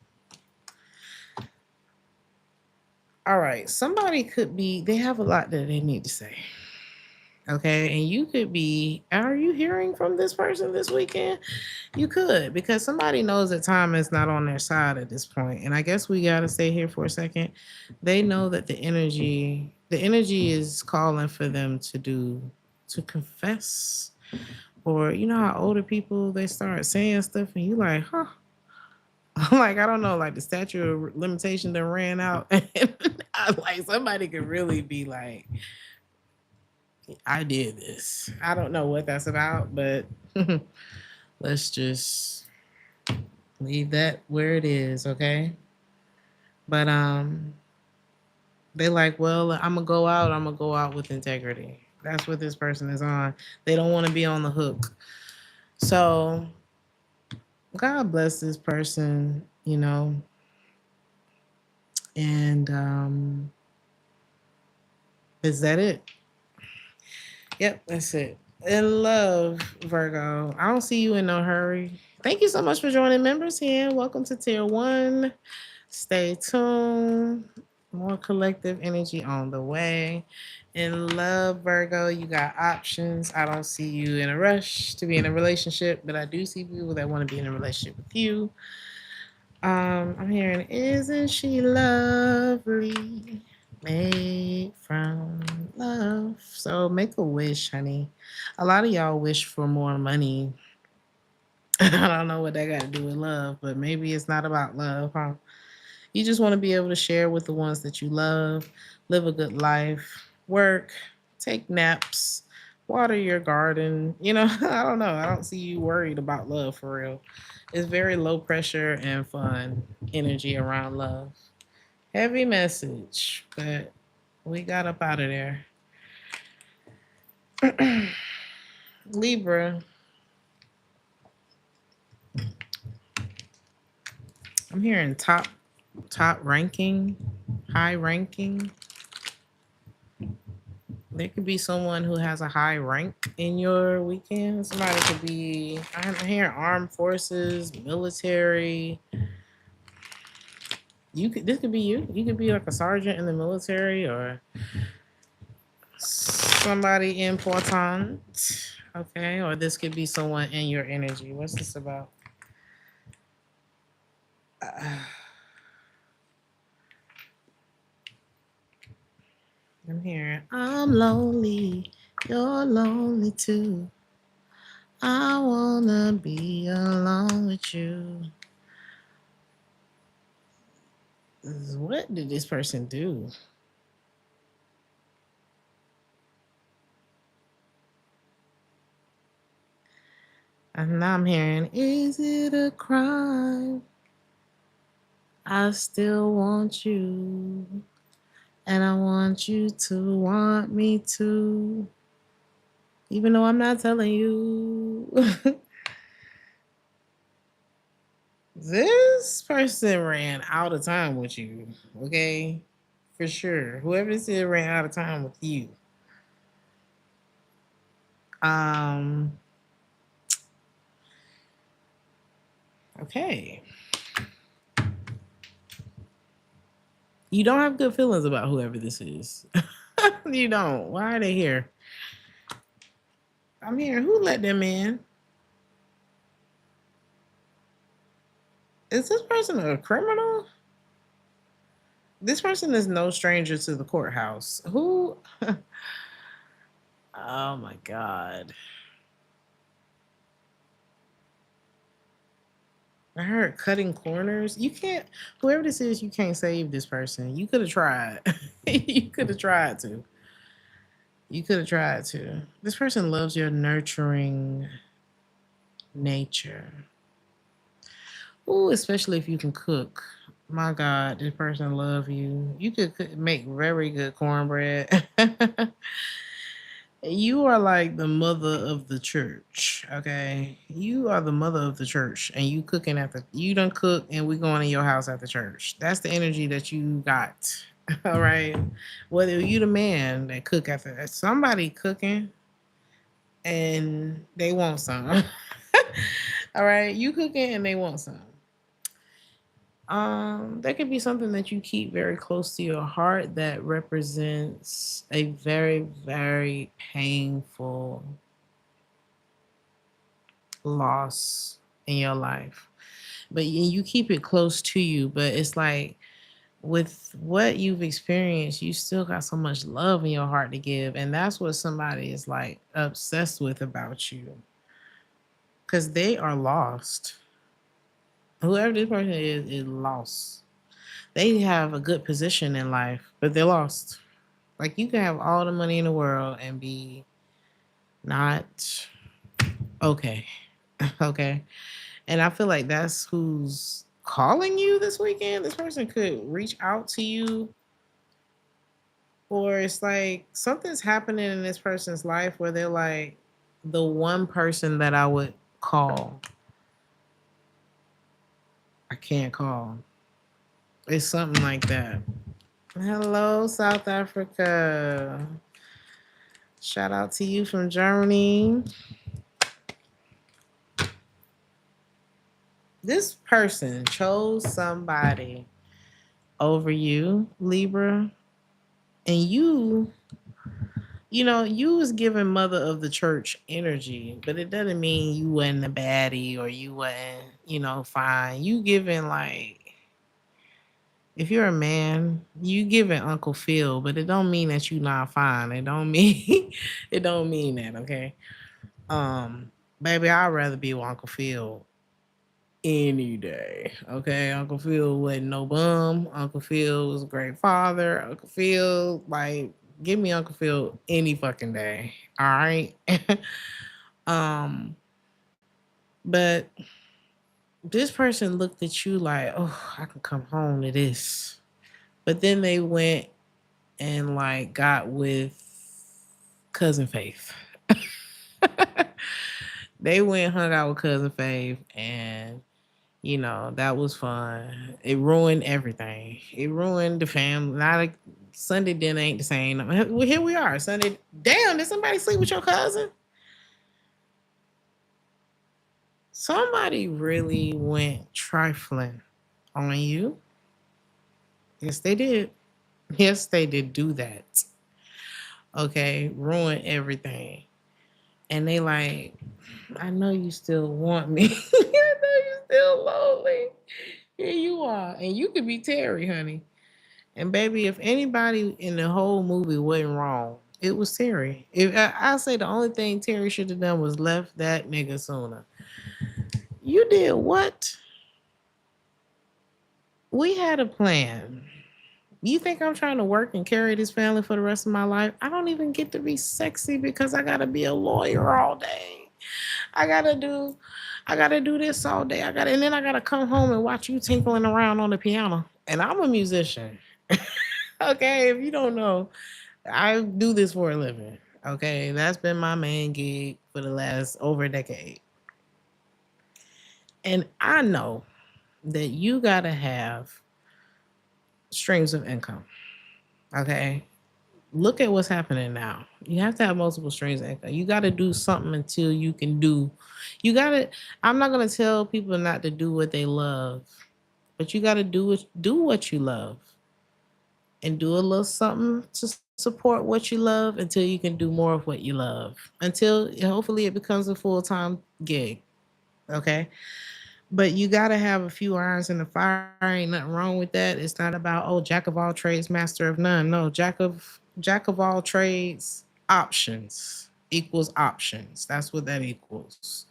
[SPEAKER 1] All right. Somebody could be, they have a lot that they need to say. Okay. And you could be, are you hearing from this person this weekend? You could, because somebody knows that time is not on their side at this point. And I guess we got to stay here for a second. They know that the energy is calling for them to confess. Or you know how older people they start saying stuff and you like, huh? Like I don't know, like the statute of limitation that ran out. And I like somebody could really be like, I did this. I don't know what that's about, but let's just leave that where it is, okay? But they like, well, I'm gonna go out with integrity. That's what this person is on. They don't want to be on the hook. So God bless this person, and is that it? Yep, that's it. In love, Virgo. I don't see you in no hurry. Thank you so much for joining members here. Welcome to Tier 1. Stay tuned. More collective energy on the way. In love, Virgo, you got options. I don't see you in a rush to be in a relationship, but I do see people that want to be in a relationship with you. I'm hearing, isn't she lovely? Made from love. So make a wish, honey. A lot of y'all wish for more money. I don't know what that got to do with love, but maybe it's not about love, huh? You just want to be able to share with the ones that you love, live a good life, work, take naps, water your garden. I don't know. I don't see you worried about love for real. It's very low pressure and fun energy around love. Heavy message, but we got up out of there. Libra, I'm hearing top ranking, high ranking. There could be someone who has a high rank in your weekend. Somebody could be, I'm hearing armed forces, military. This could be you. You could be like a sergeant in the military or somebody important. Okay. Or this could be someone in your energy. What's this about? I'm hearing, I'm lonely. You're lonely too. I wanna be alone with you. What did this person do? And now I'm hearing, is it a crime? I still want you. And I want you to want me too. Even though I'm not telling you. This person ran out of time with you. Okay? For sure. Whoever this is ran out of time with you. Okay. You don't have good feelings about whoever this is. You don't. Why are they here? I'm here. Who let them in? Is this person a criminal? This person is no stranger to the courthouse. Who? Oh my God. I heard cutting corners. You can't, whoever this is, you can't save this person. You could have tried. You could have tried to. You could have tried to. This person loves your nurturing. nature. Ooh, especially if you can cook. My God, this person love you. You could make very good cornbread. You are like the mother of the church, okay? You are the mother of the church, and you cooking at the you done cook, and we going to your house at the church. That's the energy that you got, all right. Whether you the man that cook after that, somebody cooking, and they want some. All right, you cooking and they want some. There could be something that you keep very close to your heart that represents a very, very painful loss in your life. But you keep it close to you, but it's like with what you've experienced, you still got so much love in your heart to give. And that's what somebody is like obsessed with about you because they are lost. Whoever this person is lost. They have a good position in life, but they're lost. Like you can have all the money in the world and be not okay. Okay. And I feel like that's who's calling you this weekend. This person could reach out to you, or it's like something's happening in this person's life where they're like, the one person that I would call, I can't call. It's something like that. Hello, South Africa. Shout out to you from Germany. This person chose somebody over you, Libra, and you was giving mother of the church energy, but it doesn't mean you wasn't a baddie or you wasn't, fine. You giving like if you're a man, you giving Uncle Phil, but it don't mean that you not fine. It don't mean it don't mean that, okay? Baby, I'd rather be with Uncle Phil any day. Okay. Uncle Phil wasn't no bum. Uncle Phil was a great father. Uncle Phil, like, give me Uncle Phil any fucking day. All right. um, but this person looked at you like, oh, I can come home to this. But then they went and like got with cousin Faith. They went and hung out with cousin Faith and that was fun. It ruined everything. It ruined the family. Not a Sunday dinner ain't the same. Well, here we are. Sunday. Damn, did somebody sleep with your cousin? Somebody really went trifling on you. Yes, they did. Yes, they did do that. Okay, ruin everything. And they like, I know you still want me. I know you still lonely. Here you are. And you could be Terry, honey. And baby, if anybody in the whole movie wasn't wrong, it was Terry. If I say the only thing Terry should have done was left that nigga sooner. You did what? We had a plan. You think I'm trying to work and carry this family for the rest of my life? I don't even get to be sexy because I gotta be a lawyer all day. I gotta do I gotta do this all day. And then I gotta come home and watch you tinkling around on the piano. And I'm a musician. Okay, if you don't know, I do this for a living. Okay, that's been my main gig for the last over a decade. And I know that you got to have streams of income. Okay, look at what's happening now. You have to have multiple streams of income. You got to do something until you can do. You got to. I'm not gonna tell people not to do what they love, but you got to do what you love and do a little something to support what you love until you can do more of what you love. Until hopefully it becomes a full time gig. Okay. But you got to have a few irons in the fire. Ain't nothing wrong with that. It's not about, oh, jack of all trades, master of none. No, jack of all trades, options equals options. That's what that equals.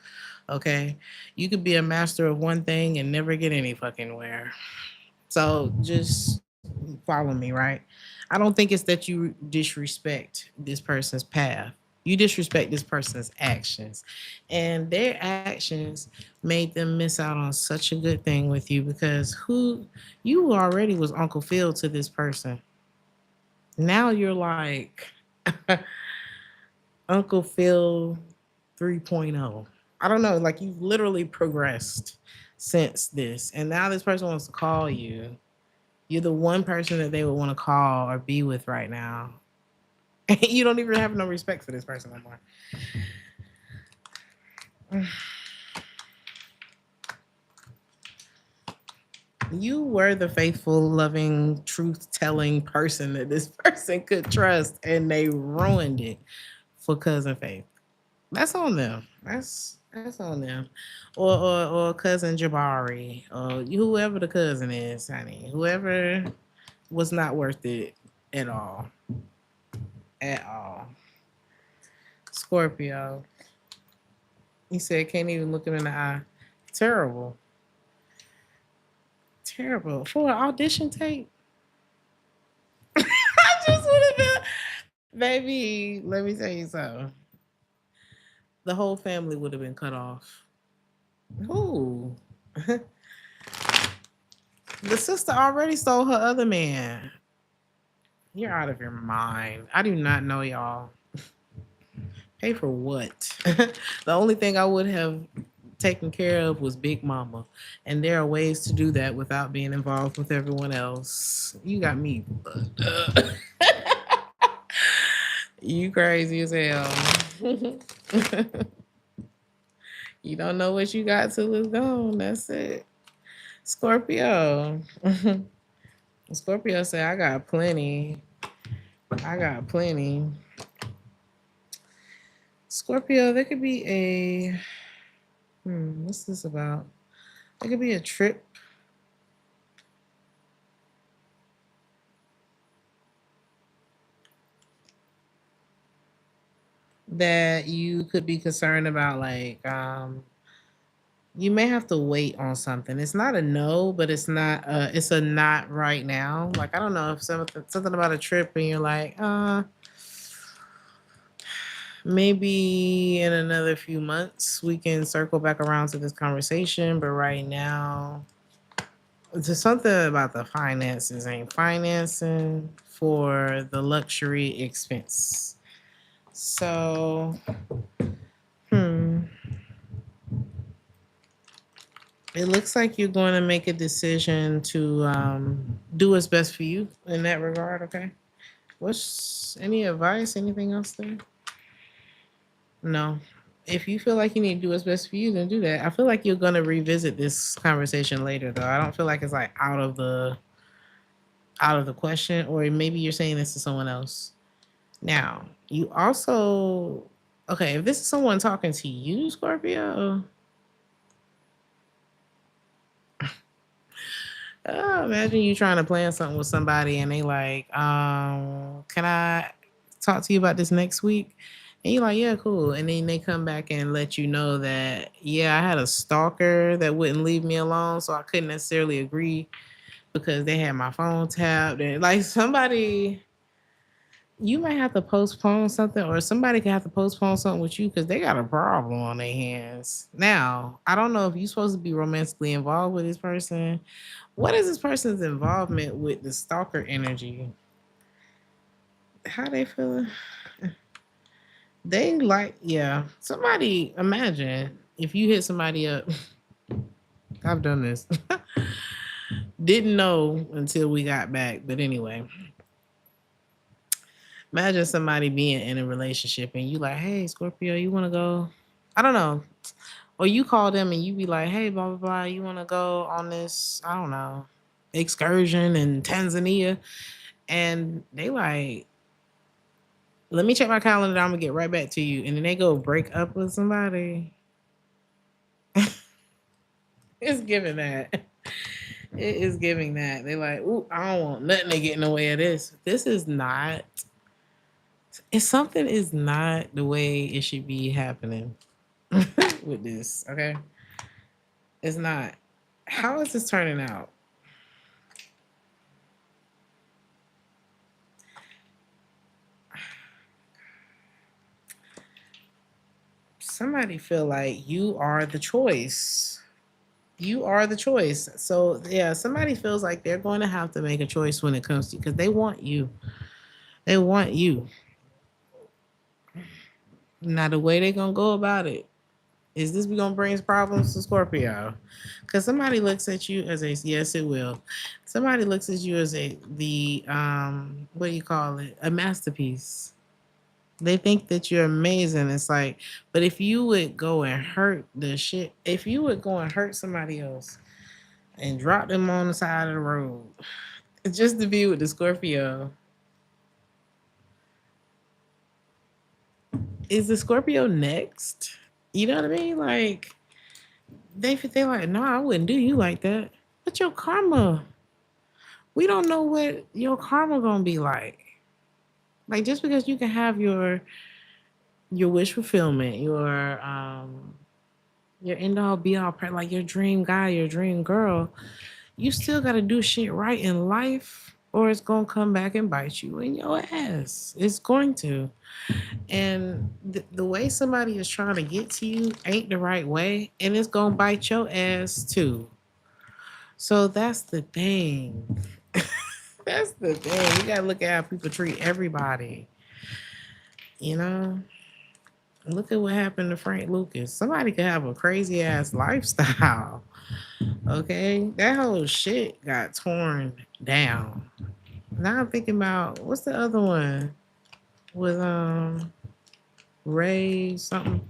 [SPEAKER 1] Okay. You could be a master of one thing and never get any fucking where. So just follow me, right? I don't think it's that you disrespect this person's path. You disrespect this person's actions. And their actions made them miss out on such a good thing with you because who you already was Uncle Phil to this person. Now you're like Uncle Phil 3.0. I don't know, like you've literally progressed since this. And now this person wants to call you. You're the one person that they would want to call or be with right now. You don't even have no respect for this person anymore. You were the faithful, loving, truth telling person that this person could trust, and they ruined it for cousin Faith. That's on them. That's on them, or cousin Jabari, or whoever the cousin is, honey. Whoever was not worth it at all, at all. Scorpio, he said can't even look him in the eye. Terrible, terrible for an audition tape. I just would have been, baby. Let me tell you something. The whole family would have been cut off. Who? The sister already stole her other man. You're out of your mind. I do not know y'all. Pay for what? The only thing I would have taken care of was Big Mama. And there are ways to do that without being involved with everyone else. You got me. You crazy as hell. You don't know what you got till it's gone. That's it. Scorpio. Scorpio said, I got plenty. I got plenty. Scorpio, there could be a what's this about? There could be a trip that you could be concerned about, like you may have to wait on something. It's not a no, but it's a not right now. Like I don't know if something about a trip and you're like, maybe in another few months we can circle back around to this conversation, but right now there's something about the finances ain't financing for the luxury expense. So, hmm. It looks like you're going to make a decision to do what's best for you in that regard. Okay. What's any advice? Anything else there? No. If you feel like you need to do what's best for you, then do that. I feel like you're going to revisit this conversation later, though. I don't feel like it's like out of the question, or maybe you're saying this to someone else. Now, you also okay. If this is someone talking to you, Scorpio. Imagine you trying to plan something with somebody and they like, can I talk to you about this next week? And you're like, yeah, cool. And then they come back and let you know that, yeah, I had a stalker that wouldn't leave me alone. So I couldn't necessarily agree because they had my phone tapped. And like somebody, you might have to postpone something, or somebody can have to postpone something with you because they got a problem on their hands. Now, I don't know if you're supposed to be romantically involved with this person. What is this person's involvement with the stalker energy? How they feeling? They like, yeah. Somebody, imagine if you hit somebody up. I've done this. Didn't know until we got back. But anyway, imagine somebody being in a relationship and you like, hey, Scorpio, you want to go? I don't know. Or you call them and you be like, hey, blah, blah, blah, you want to go on this, I don't know, excursion in Tanzania? And they like, let me check my calendar. I'm gonna get right back to you. And then they go break up with somebody. It's giving that. It is giving that. They like, ooh, I don't want nothing to get in the way of this. This is not. If something is not the way it should be happening with this, okay? It's not. How is this turning out? somebody feel like you are the choice. You are the choice. So yeah, somebody feels like they're going to have to make a choice when it comes to you because they want you. They want you. Now the way they're gonna go about it is this gonna bring problems to Scorpio? Because somebody looks at you as a yes, it will. Somebody looks at you as the what do you call it? A masterpiece. They think that you're amazing. It's like, but if you would go and hurt the shit, if you would go and hurt somebody else and drop them on the side of the road, just to be with the Scorpio, is the Scorpio next? You know what I mean? Like they like, no, I wouldn't do you like that. But your karma, we don't know what your karma gonna be like. Like just because you can have your wish fulfillment, your end all be all like your dream guy, your dream girl, you still gotta do shit right in life, or it's gonna come back and bite you in your ass. It's going to. And the way somebody is trying to get to you ain't the right way, and it's gonna bite your ass too. So that's the thing. That's the thing. You gotta look at how people treat everybody. You know, look at what happened to Frank Lucas. Somebody could have a crazy ass lifestyle. Okay, that whole shit got torn down. Now I'm thinking about what's the other one with Ray something,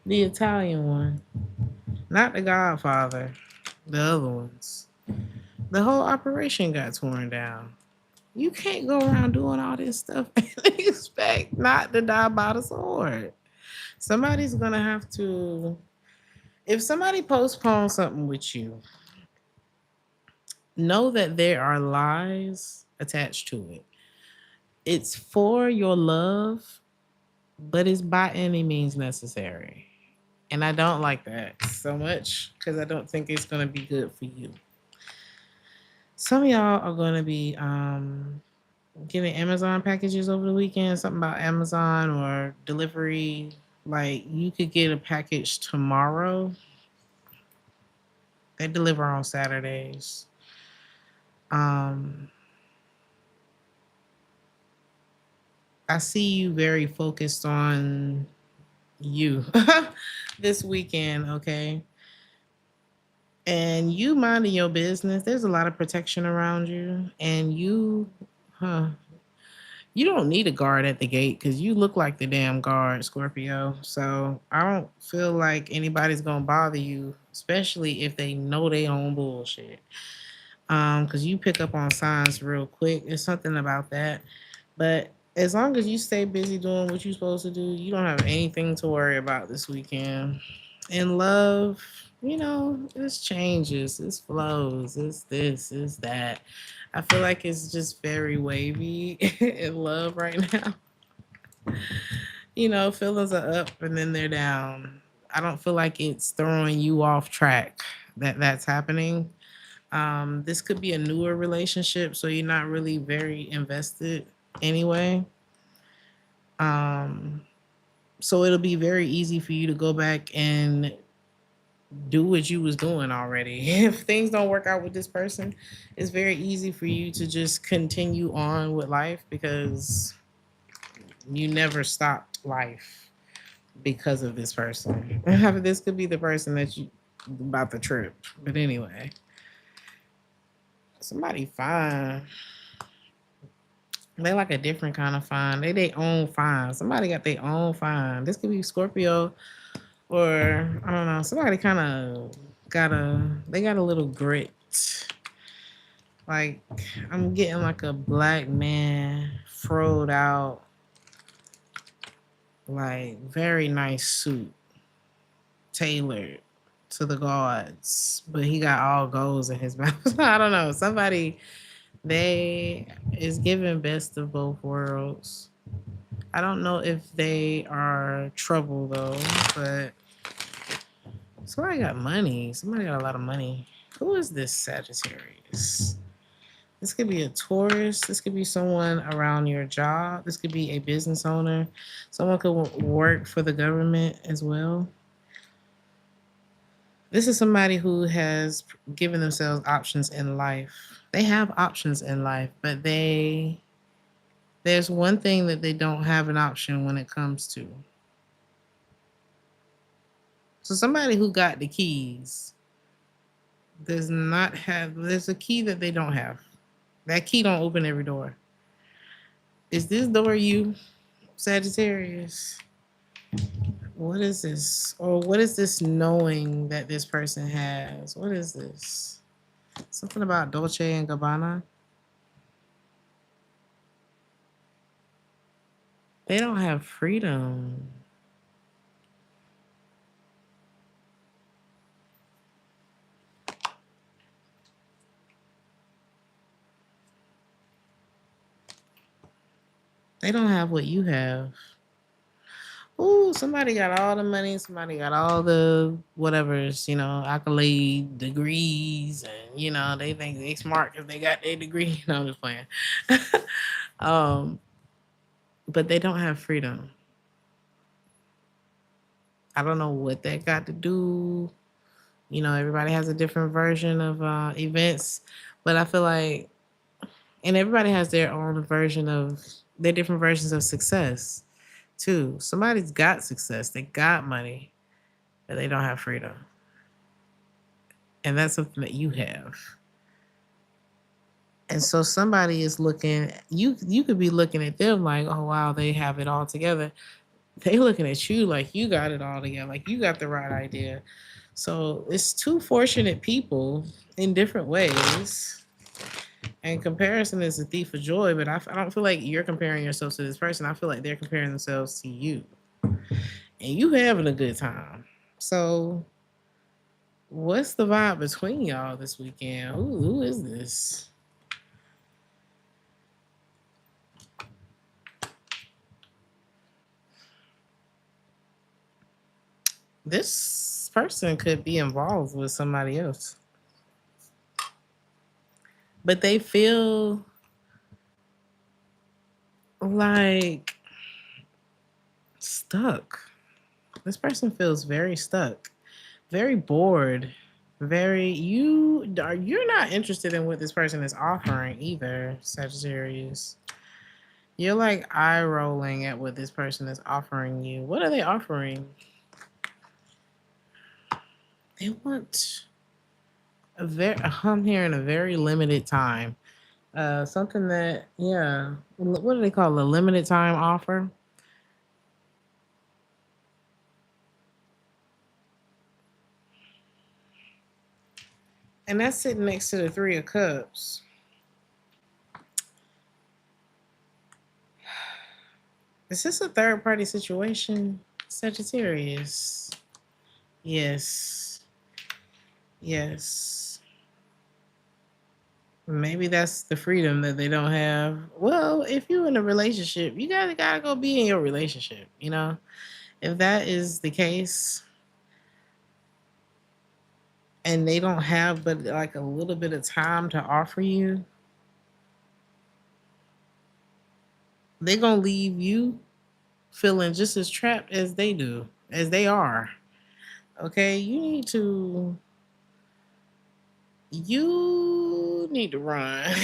[SPEAKER 1] the Italian one, not the Godfather, the other ones. The whole operation got torn down. You can't go around doing all this stuff and expect not to die by the sword. Somebody's gonna have to. If somebody postpones something with you, know that there are lies attached to it. It's for your love, but it's by any means necessary. And I don't like that so much because I don't think it's going to be good for you. Some of y'all are going to be getting Amazon packages over the weekend, something about Amazon or delivery. Like you could get a package tomorrow. They deliver on Saturdays. Um, I see you very focused on you this weekend, okay? And you minding your business. There's a lot of protection around you, and huh? You don't need a guard at the gate because you look like the damn guard, Scorpio. So I don't feel like anybody's gonna bother you, especially if they know they own bullshit. Because you pick up on signs real quick. There's something about that. But as long as you stay busy doing what you're supposed to do, you don't have anything to worry about this weekend. In love, it's changes, it's flows, it's this, it's that. I feel like it's just very wavy in love right now. Feelings are up and then they're down. I don't feel like it's throwing you off track that's happening. This could be a newer relationship, so you're not really very invested anyway. Um, so it'll be very easy for you to go back and do what you was doing already. If things don't work out with this person, it's very easy for you to just continue on with life because you never stopped life because of this person. This could be the person that you about the trip. But anyway, somebody fine. They like a different kind of fine. They their own fine. Somebody got their own fine. This could be Scorpio or I don't know. Somebody kind of got a little grit. Like I'm getting like a black man froed out, like very nice suit, tailored to the gods, but he got all goals in his mouth. I don't know. Somebody they is giving best of both worlds. I don't know if they are trouble though, but somebody got money. Somebody got a lot of money. Who is this Sagittarius? This could be a Taurus. This could be someone around your job. This could be a business owner. Someone could work for the government as well. This is somebody who has given themselves options in life. They have options in life, but there's one thing that they don't have an option when it comes to. So somebody who got the keys does not have, there's a key that they don't have. That key don't open every door. Is this door you, Sagittarius? What is this? Or what is this knowing that this person has? What is this? Something about Dolce and Gabbana? They don't have freedom. They don't have what you have. Ooh, somebody got all the money. Somebody got all the whatever's, accolade degrees, and they think they smart because they got their degree. No, I'm just playing. um, but they don't have freedom. I don't know what that got to do. Everybody has a different version of events, but I feel like, and everybody has their own version of their different versions of success too. Somebody's got success, they got money, but they don't have freedom. And that's something that you have. And so somebody is looking, you could be looking at them like, oh wow, they have it all together. They looking at you like you got it all together, like you got the right idea. So it's two fortunate people in different ways. And comparison is a thief of joy, but I don't feel like you're comparing yourself to this person. I feel like they're comparing themselves to you. And you having a good time. So what's the vibe between y'all this weekend? Who is this? This person could be involved with somebody else. But they feel like stuck. This person feels very stuck, very bored, you're not interested in what this person is offering either, Sagittarius. You're like eye rolling at what this person is offering you. What are they offering? They want I'm hearing a very limited time. Something that, yeah, what do they call a limited time offer? And that's sitting next to the Three of Cups. Is this a third party situation, Sagittarius? Yes. Yes. Maybe that's the freedom that they don't have. Well, if you're in a relationship, you gotta go be in your relationship, If that is the case, and they don't have but like a little bit of time to offer you, they're gonna leave you feeling just as trapped as they are. Okay, you need to run.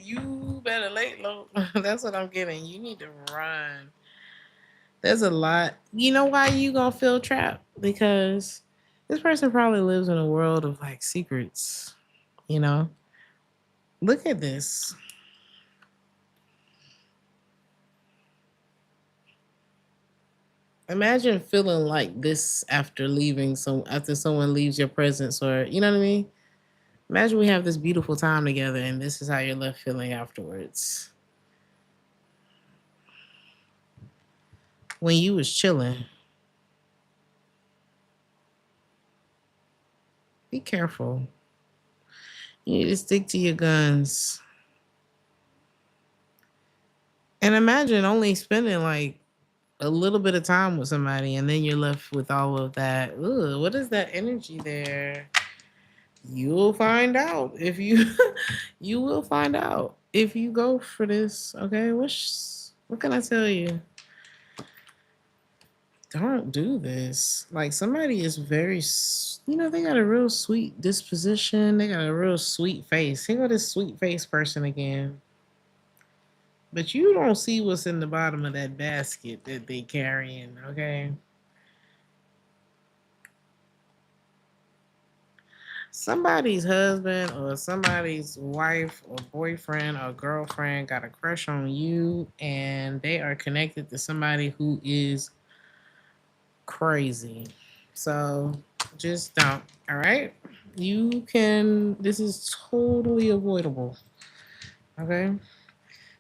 [SPEAKER 1] You better lay low. That's what I'm getting. You need to run. There's a lot. You know why you gonna feel trapped? Because this person probably lives in a world of like secrets. You know, look at this. Imagine feeling like this after someone leaves your presence, or you know what I mean. Imagine we have this beautiful time together, and this is how you're left feeling afterwards. When you was chilling, be careful. You need to stick to your guns. And imagine only spending like a little bit of time with somebody, and then you're left with all of that. Ugh, what is that energy there? You'll find out if you you will find out if you go for this. Okay, what can I tell you? don't do this. Like somebody is very, they got a real sweet disposition. They got a real sweet face. Here go this sweet face person again. But you don't see what's in the bottom of that basket that they carrying, okay? Somebody's husband or somebody's wife or boyfriend or girlfriend got a crush on you and they are connected to somebody who is crazy. So just don't. All right. This is totally avoidable. Okay.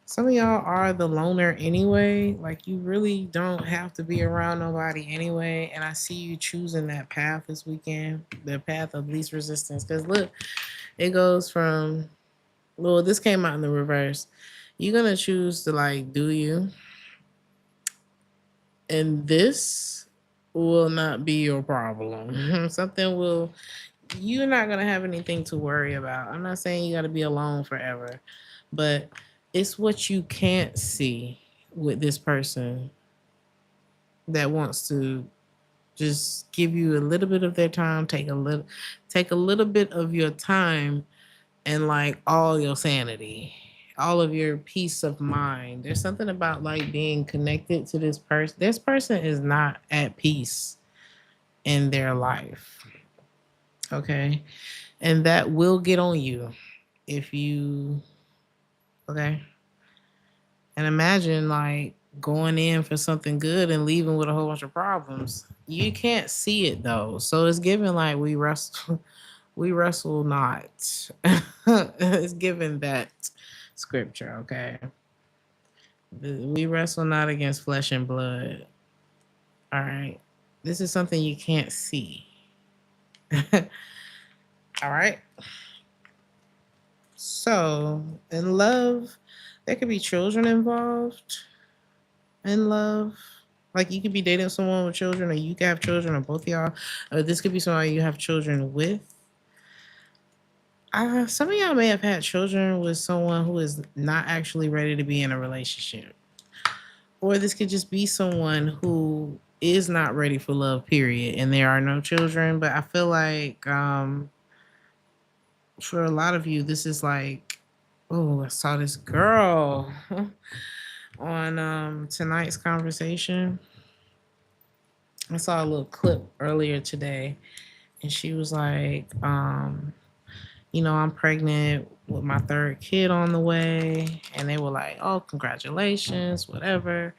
[SPEAKER 1] Some of y'all are the loner anyway. Like you really don't have to be around nobody anyway. And I see you choosing that path this weekend, the path of least resistance. Because look, it goes from, well, this came out in the reverse. You're going to choose to like do you. And this will not be your problem. Something will, you're not going to have anything to worry about. I'm not saying you got to be alone forever, but it's what you can't see with this person that wants to just give you a little bit of their time, take a little bit of your time and like all your sanity, all of your peace of mind. There's something about like being connected to this person. This person is not at peace in their life. Okay. And that will get on you if you, okay. And imagine like going in for something good and leaving with a whole bunch of problems. You can't see it though. So it's given like we wrestle not. It's given that scripture, okay? We wrestle not against flesh and blood. All right. This is something you can't see. All right. So, in love, there could be children involved in love. Like you could be dating someone with children, or you could have children, or both of y'all. Or this could be somebody you have children with. Some of y'all may have had children with someone who is not actually ready to be in a relationship. Or this could just be someone who is not ready for love, period, and there are no children. But I feel like for a lot of you, this is like, oh, I saw this girl on tonight's conversation. I saw a little clip earlier today, and she was like, I'm pregnant with my third kid on the way. And they were like, oh, congratulations, whatever.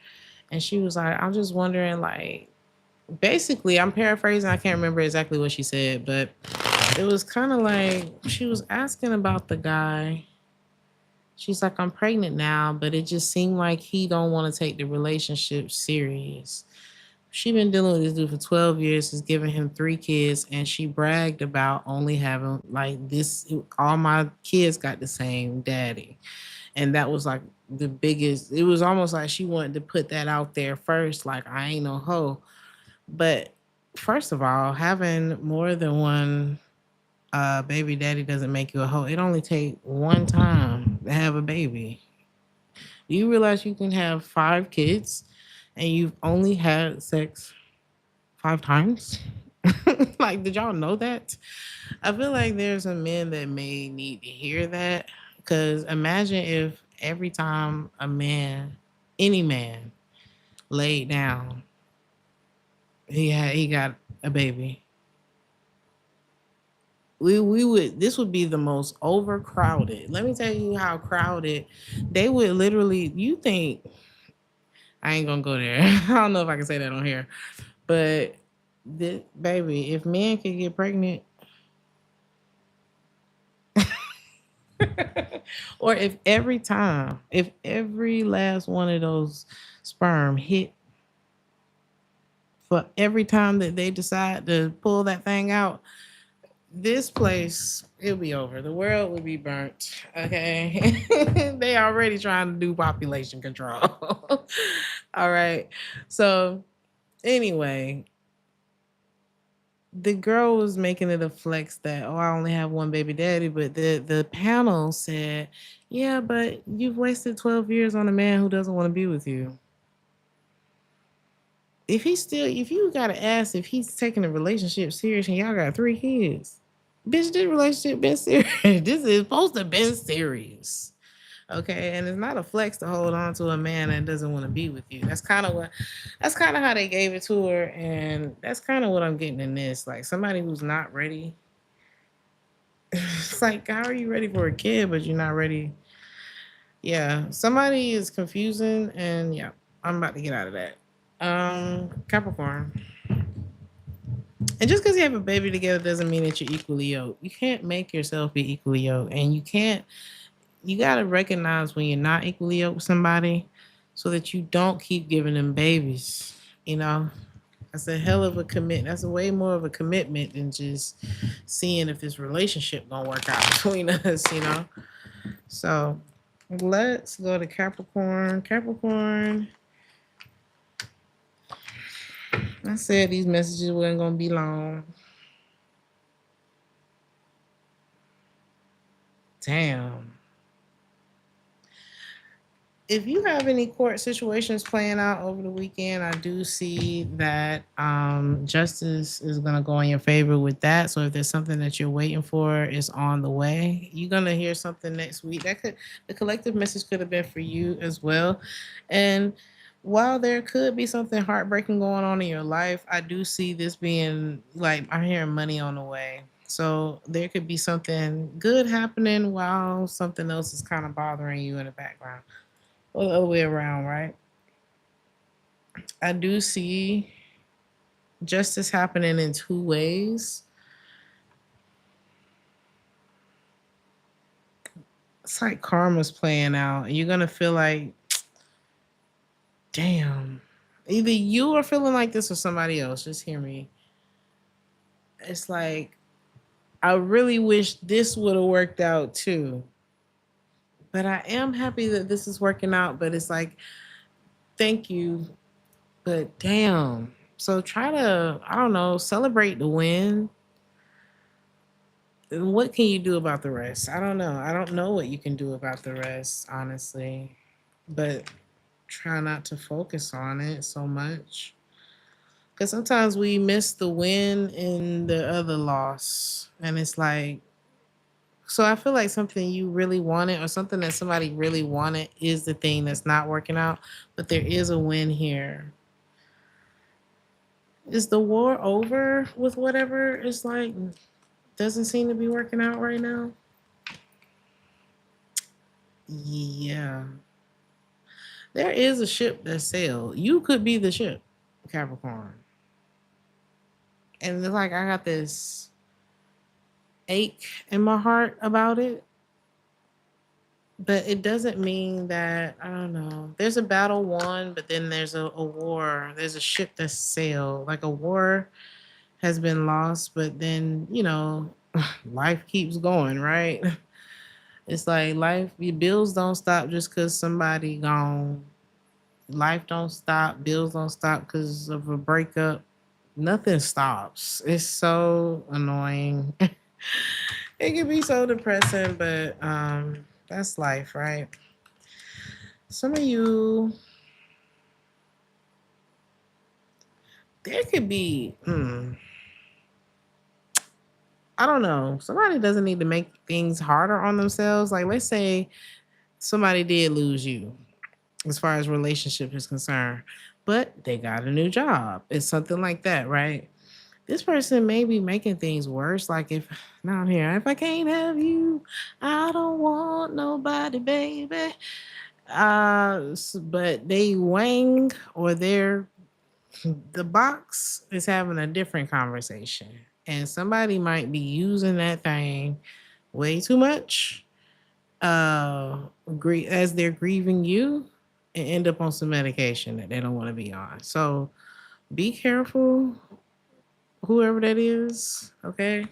[SPEAKER 1] And she was like, I'm just wondering, like, basically, I'm paraphrasing. I can't remember exactly what she said, but it was kind of like she was asking about the guy. She's like, I'm pregnant now, but it just seemed like he don't want to take the relationship serious. She been dealing with this dude for 12 years, has given him 3 kids, and she bragged about only having like this. All my kids got the same daddy. And that was like the biggest, it was almost like she wanted to put that out there first, like I ain't no hoe. But first of all, having more than one baby daddy doesn't make you a hoe. It only take one time to have a baby. You realize you can have 5 kids and you've only had sex 5 times? Like, did y'all know that? I feel like there's some men that may need to hear that. Because imagine if every time a man, any man, laid down, he got a baby. We would, this would be the most overcrowded. Let me tell you how crowded they would literally, you think, I ain't gonna go there. I don't know if I can say that on here. But baby, if men could get pregnant, or if every last one of those sperm hit for every time that they decide to pull that thing out, this place, it'll be over. The world will be burnt. Okay. They already trying to do population control. All right. So anyway, the girl was making it a flex that, oh, I only have one baby daddy, but the panel said, yeah, but you've wasted 12 years on a man who doesn't want to be with you. if you gotta ask if he's taking the relationship serious and y'all got 3 kids, bitch, this relationship been serious. This is supposed to been serious. Okay, and it's not a flex to hold on to a man that doesn't want to be with you. That's kind of how they gave it to her, and that's kind of what I'm getting in this. Like somebody who's not ready. It's like, how are you ready for a kid, but you're not ready? Yeah, somebody is confusing, and yeah, I'm about to get out of that. Capricorn, and just because you have a baby together doesn't mean that you're equally yoked. You can't make yourself be equally yoked, and you can't. You gotta recognize when you're not equally yoked with somebody, so that you don't keep giving them babies. You know, that's a hell of a commit. That's a way more of a commitment than just seeing if this relationship gonna work out between us. You know, so let's go to Capricorn. Capricorn. I said these messages weren't gonna be long. Damn. If you have any court situations playing out over the weekend, I do see that justice is going to go in your favor with that. So if there's something that you're waiting for, is on the way. You're going to hear something next week. The collective message could have been for you as well. And while there could be something heartbreaking going on in your life, I do see this being like I'm hearing money on the way. So there could be something good happening while something else is kind of bothering you in the background. Or the other way around, right? I do see justice happening in 2 ways. It's like karma's playing out. And you're gonna feel like, damn. Either you are feeling like this or somebody else. Just hear me. It's like, I really wish this would have worked out too. But I am happy that this is working out. But it's like, thank you. But damn. So try to, I don't know, celebrate the win. What can you do about the rest? I don't know. I don't know what you can do about the rest, honestly. But try not to focus on it so much. Because sometimes we miss the win in the other loss. And it's like, so I feel like something you really wanted or something that somebody really wanted is the thing that's not working out. But there is a win here. Is the war over with whatever? It's like, doesn't seem to be working out right now. Yeah. There is a ship that sailed. You could be the ship, Capricorn. And it's like I got this ache in my heart about it. But it doesn't mean that, I don't know. There's a battle won, but then there's a war. There's a ship that sailed. Like a war has been lost, but then, life keeps going, right? It's like life, your bills don't stop just because somebody gone. Life don't stop, bills don't stop because of a breakup. Nothing stops. It's so annoying. It can be so depressing, but that's life, right? Some of you, there could be I don't know, somebody doesn't need to make things harder on themselves. Like let's say somebody did lose you as far as relationship is concerned, but they got a new job. It's something like that, right? This person may be making things worse. Like if now I'm here, if I can't have you, I don't want nobody, baby. But they wang or the box is having a different conversation, and somebody might be using that thing way too much. As they're grieving you, and end up on some medication that they don't want to be on. So be careful whoever that is, okay?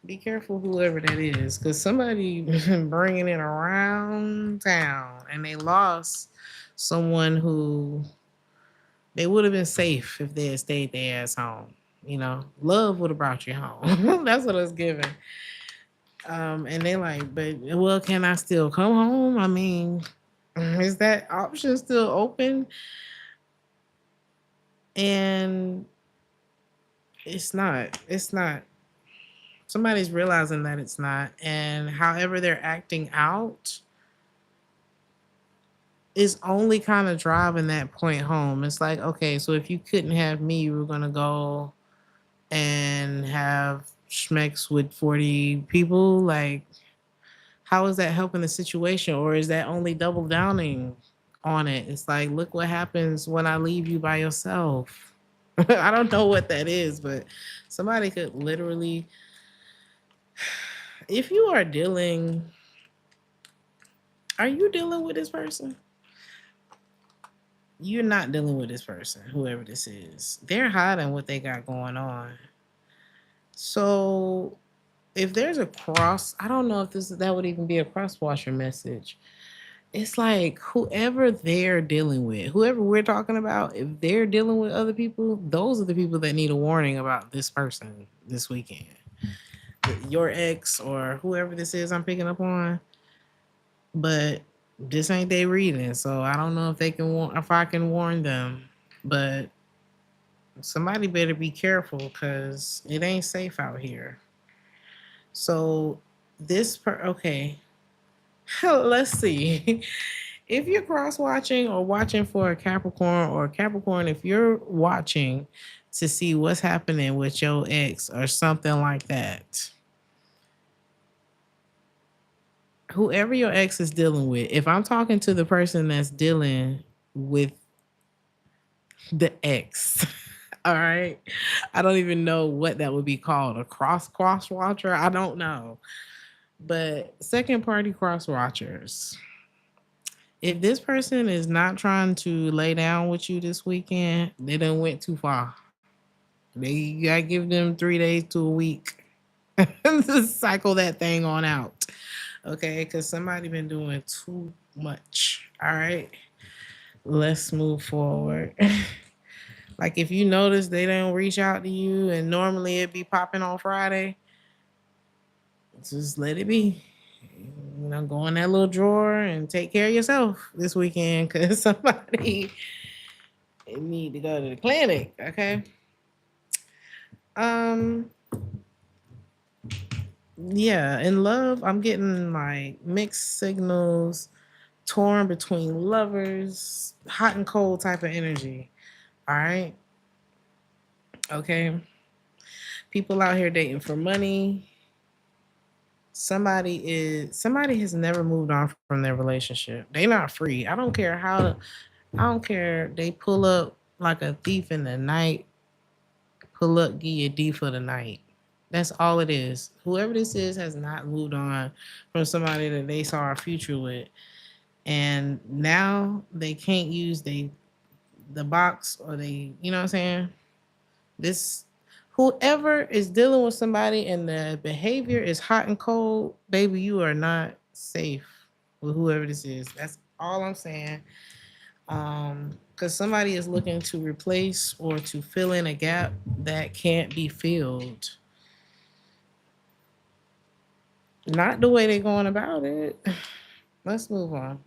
[SPEAKER 1] Be careful whoever that is, because somebody bringing it around town, and they lost someone who they would have been safe if they had stayed their ass home. Love would have brought you home. That's what it's giving. And they like, but well, can I still come home? I mean, is that option still open? And it's not. Somebody's realizing that it's not. And however they're acting out is only kind of driving that point home. It's like, okay, so if you couldn't have me, you were going to go and have schmecks with 40 people. Like, how is that helping the situation? Or is that only double downing on it? It's like, look what happens when I leave you by yourself. I don't know what that is, but somebody could literally, if you are dealing, are you dealing with this person? You're not dealing with this person, whoever this is. They're hiding what they got going on. So if there's a cross, I don't know if that would even be a cross washer message. It's like whoever they're dealing with, whoever we're talking about, if they're dealing with other people, those are the people that need a warning about this person this weekend. Your ex or whoever this is I'm picking up on, but this ain't they reading, so I don't know if they can if I can warn them. But somebody better be careful because it ain't safe out here. So okay, let's see. If you're cross watching or watching for a Capricorn, or Capricorn, if you're watching to see what's happening with your ex or something like that, whoever your ex is dealing with, if I'm talking to the person that's dealing with the ex, all right, I don't even know what that would be called, a cross watcher. I don't know, but second party cross watchers. If this person is not trying to lay down with you this weekend, they done went too far. They gotta give them 3 days to a week to cycle that thing on out. Okay, because somebody been doing too much. All right, let's move forward. Like if you notice they don't reach out to you, and normally it'd be popping on Friday, just let it be. You know, go in that little drawer and take care of yourself this weekend because somebody need to go to the clinic. Okay. Um. Yeah, in love, I'm getting like mixed signals, torn between lovers, hot and cold type of energy. All right. Okay. People out here dating for money. Somebody has never moved on from their relationship. They not free. I don't care. They pull up like a thief in the night, pull up, give you a D for the night. That's all it is. Whoever this is has not moved on from somebody that they saw a future with. And now they can't use the box, or you know what I'm saying? This Whoever is dealing with somebody and the behavior is hot and cold, baby, you are not safe with whoever this is. That's all I'm saying. Because somebody is looking to replace or to fill in a gap that can't be filled. Not the way they're going about it. Let's move on.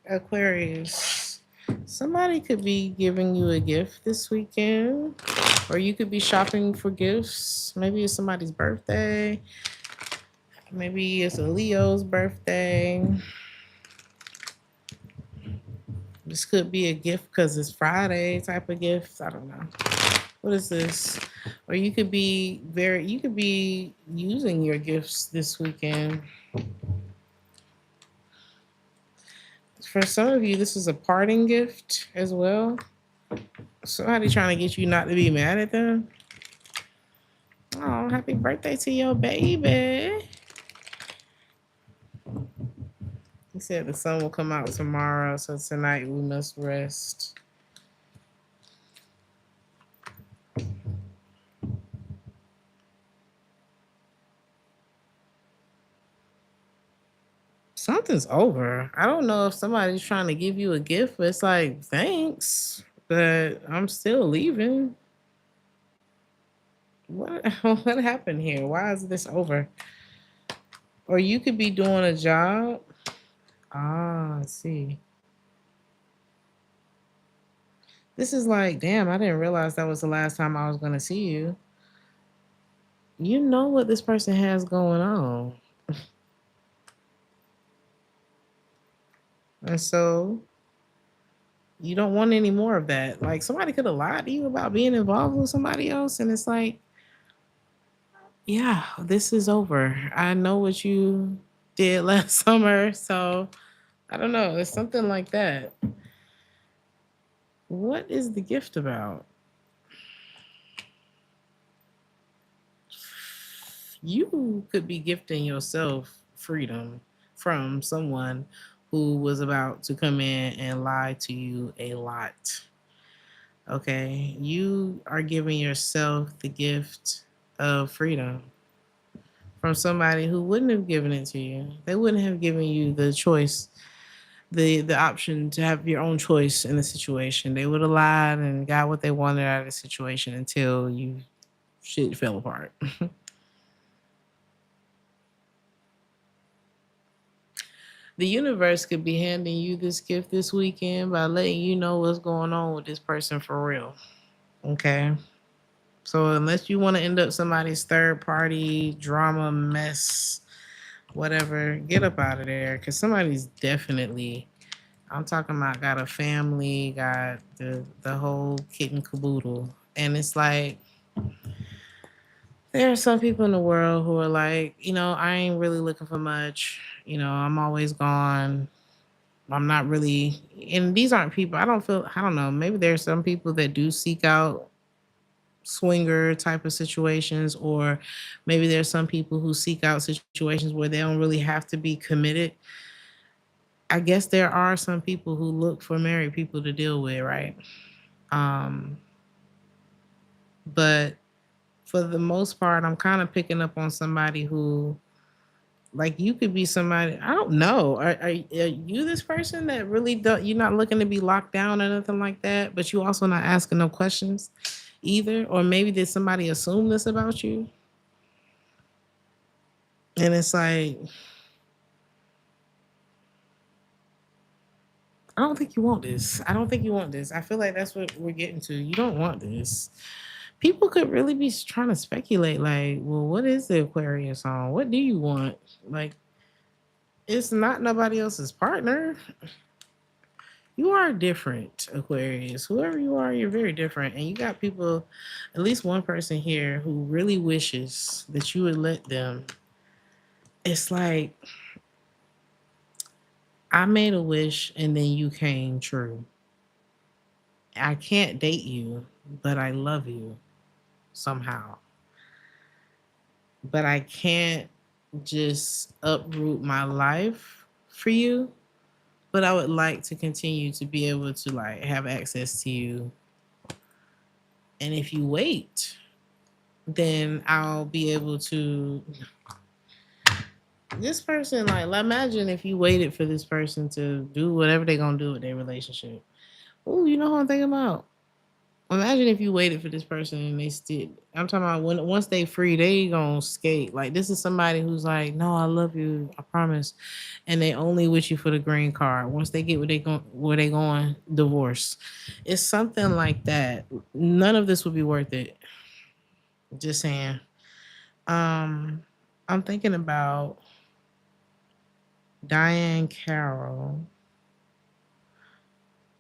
[SPEAKER 1] Aquarius. Somebody could be giving you a gift this weekend, or you could be shopping for gifts. Maybe it's somebody's birthday. Maybe it's a Leo's birthday. This could be a gift because it's Friday type of gift. I don't know. What is this? Or you could be using your gifts this weekend. For some of you, this is a parting gift as well. Somebody trying to get you not to be mad at them. Oh, happy birthday to your baby. He said the sun will come out tomorrow, so tonight we must rest. Something's over. I don't know if somebody's trying to give you a gift, but it's like, thanks, but I'm still leaving. What what happened here? Why is this over? Or you could be doing a job. Ah, I see. This is like, damn, I didn't realize that was the last time I was going to see you. You know what this person has going on. And so you don't want any more of that. Like somebody could have lied to you about being involved with somebody else. And it's like, yeah, this is over. I know what you did last summer. So I don't know. It's something like that. What is the gift about? You could be gifting yourself freedom from someone who was about to come in and lie to you a lot. Okay. You are giving yourself the gift of freedom from somebody who wouldn't have given it to you. They wouldn't have given you the choice, the option to have your own choice in the situation. They would have lied and got what they wanted out of the situation until you shit fell apart. The universe could be handing you this gift this weekend by letting you know what's going on with this person for real. Okay. So unless you want to end up somebody's third party drama mess, whatever, get up out of there because somebody's definitely. I'm talking about got a family, got the whole kit and caboodle, and it's like there are some people in the world who are like, I ain't really looking for much. I'm always gone. I'm not really, and these aren't people. I don't know. Maybe there's some people that do seek out swinger type of situations, or maybe there's some people who seek out situations where they don't really have to be committed. I guess there are some people who look for married people to deal with, right? Um, but for the most part, I'm kind of picking up on somebody who, like, you could be somebody. I don't know. Are you this person that really don't? You're not looking to be locked down or nothing like that, but you also not asking no questions either. Or maybe did somebody assume this about you? And it's like, I don't think you want this. I don't think you want this. I feel like that's what we're getting to. You don't want this. People could really be trying to speculate, like, well, what is the Aquarius on? What do you want? Like, it's not nobody else's partner. You are different, Aquarius. Whoever you are, you're very different. And you got people, at least one person here, who really wishes that you would let them. It's like, I made a wish and then you came true. I can't date you, but I love you somehow. But I can't just uproot my life for you. But I would like to continue to be able to like have access to you. And if you wait, then I'll be able to. This person, like, imagine if you waited for this person to do whatever they're gonna do with their relationship. Oh, you know what I'm thinking about? Imagine if you waited for this person and they still. I'm talking about when once they free, they gonna skate. Like this is somebody who's like, no, I love you, I promise, and they only with you for the green card. Once they get where they going, divorce. It's something like that. None of this would be worth it. Just saying. Um, I'm thinking about Diane Carroll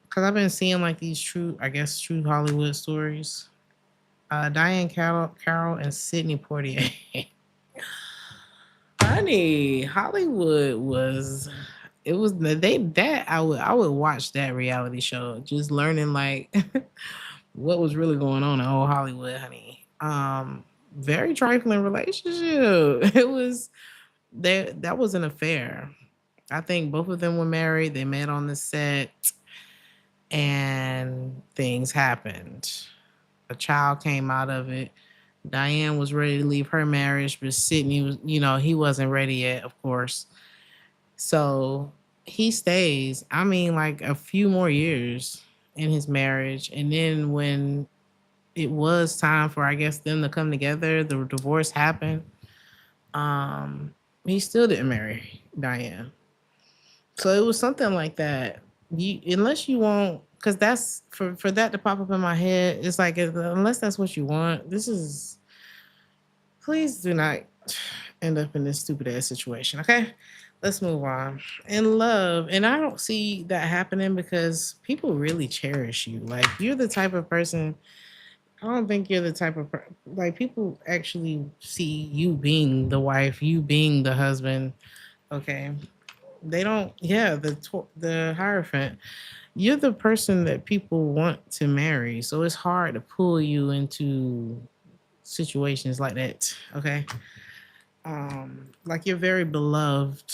[SPEAKER 1] because I've been seeing like these true, I guess, true Hollywood stories. Diane Carroll, and Sidney Poitier. Honey, Hollywood was it was they that I would watch that reality show just learning like what was really going on in old Hollywood, honey. Very trifling relationship. It was there that was an affair. I think both of them were married. They met on the set and things happened. A child came out of it. Diane was ready to leave her marriage, but Sydney was, he wasn't ready yet, of course. So he stays, I mean, like a few more years in his marriage. And then when it was time for, I guess, them to come together, the divorce happened. Um, he still didn't marry Diane. So it was something like that. Unless you want because that's for that to pop up in my head. It's like unless that's what you want, this is please do not end up in this stupid ass situation. Okay, let's move on. In love, and I don't see that happening because people really cherish you. Like you're the type of person. I don't think you're the type of like people actually see you being the wife, you being the husband. Okay, they don't. Yeah, the Hierophant. You're the person that people want to marry, so it's hard to pull you into situations like that. Okay, like you're very beloved.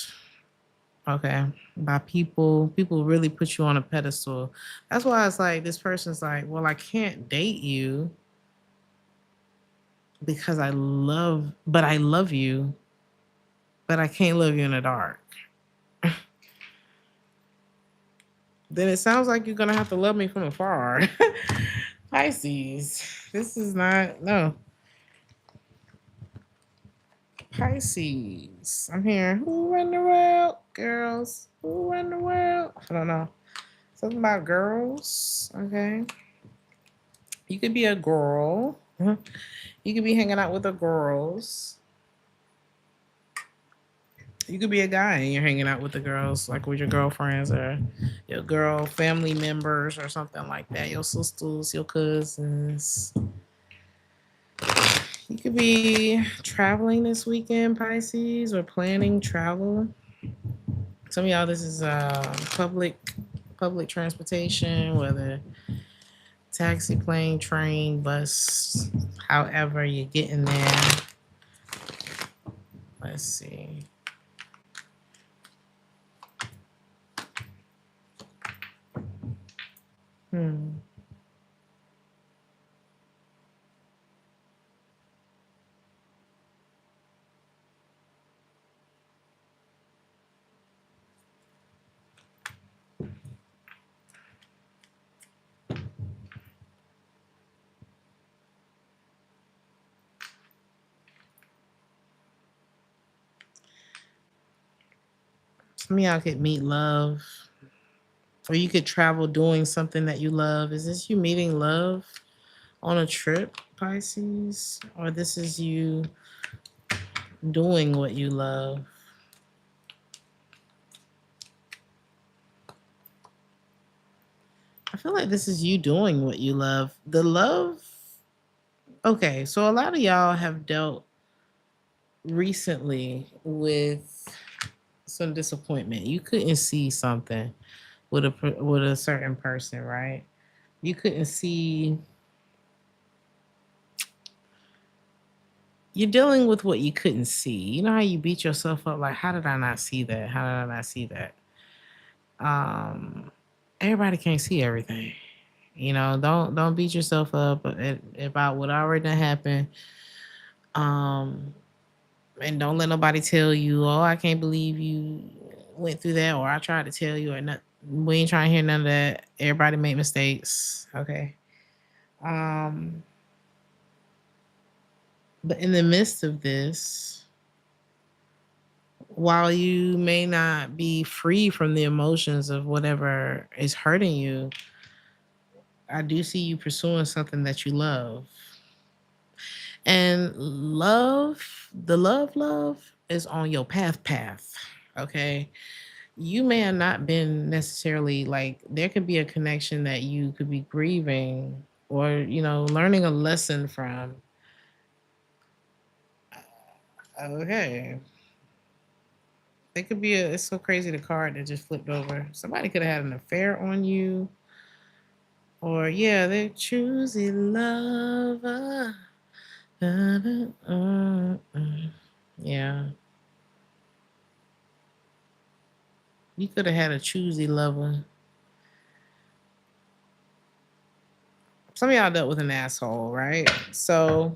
[SPEAKER 1] Okay, by people. People really put you on a pedestal. That's why it's like this person's like, well, I can't date you because I love you, but I can't love you in the dark. Then it sounds like you're gonna have to love me from afar. Pisces. This is not no. Pisces. I'm here. Who run the world? Girls. Who run the world? I don't know. Something about girls. Okay. You could be a girl. You could be hanging out with the girls. You could be a guy and you're hanging out with the girls, like with your girlfriends or your girl family members or something like that. Your sisters, your cousins. You could be traveling this weekend, Pisces, or planning travel. Some of y'all, this is public transportation, whether taxi, plane, train, bus, however you're getting there. Let's see. Hmm. Some of y'all could meet love, or you could travel doing something that you love. Is this you meeting love on a trip, Pisces? Or this is you doing what you love? I feel like this is you doing what you love. The love. Okay, so a lot of y'all have dealt recently with some disappointment. You couldn't see something with a certain person, right? You couldn't see. You're dealing with what you couldn't see. You know how you beat yourself up like, how did I not see that? How did I not see that? Um, Everybody can't see everything. You know, don't beat yourself up about what already done happened. Um, and don't let nobody tell you, oh, I can't believe you went through that, or I tried to tell you, or not. We ain't trying to hear none of that. Everybody make mistakes. Okay. Um, but in the midst of this, while you may not be free from the emotions of whatever is hurting you, I do see you pursuing something that you love. And love is on your path. Okay. You may have not been necessarily like, there could be a connection that you could be grieving or, learning a lesson from. Okay. It could be it's so crazy the card that just flipped over. Somebody could have had an affair on you. Or yeah, they're choosing lover. Yeah. You could have had a choosy lover. Some of y'all dealt with an asshole, right? So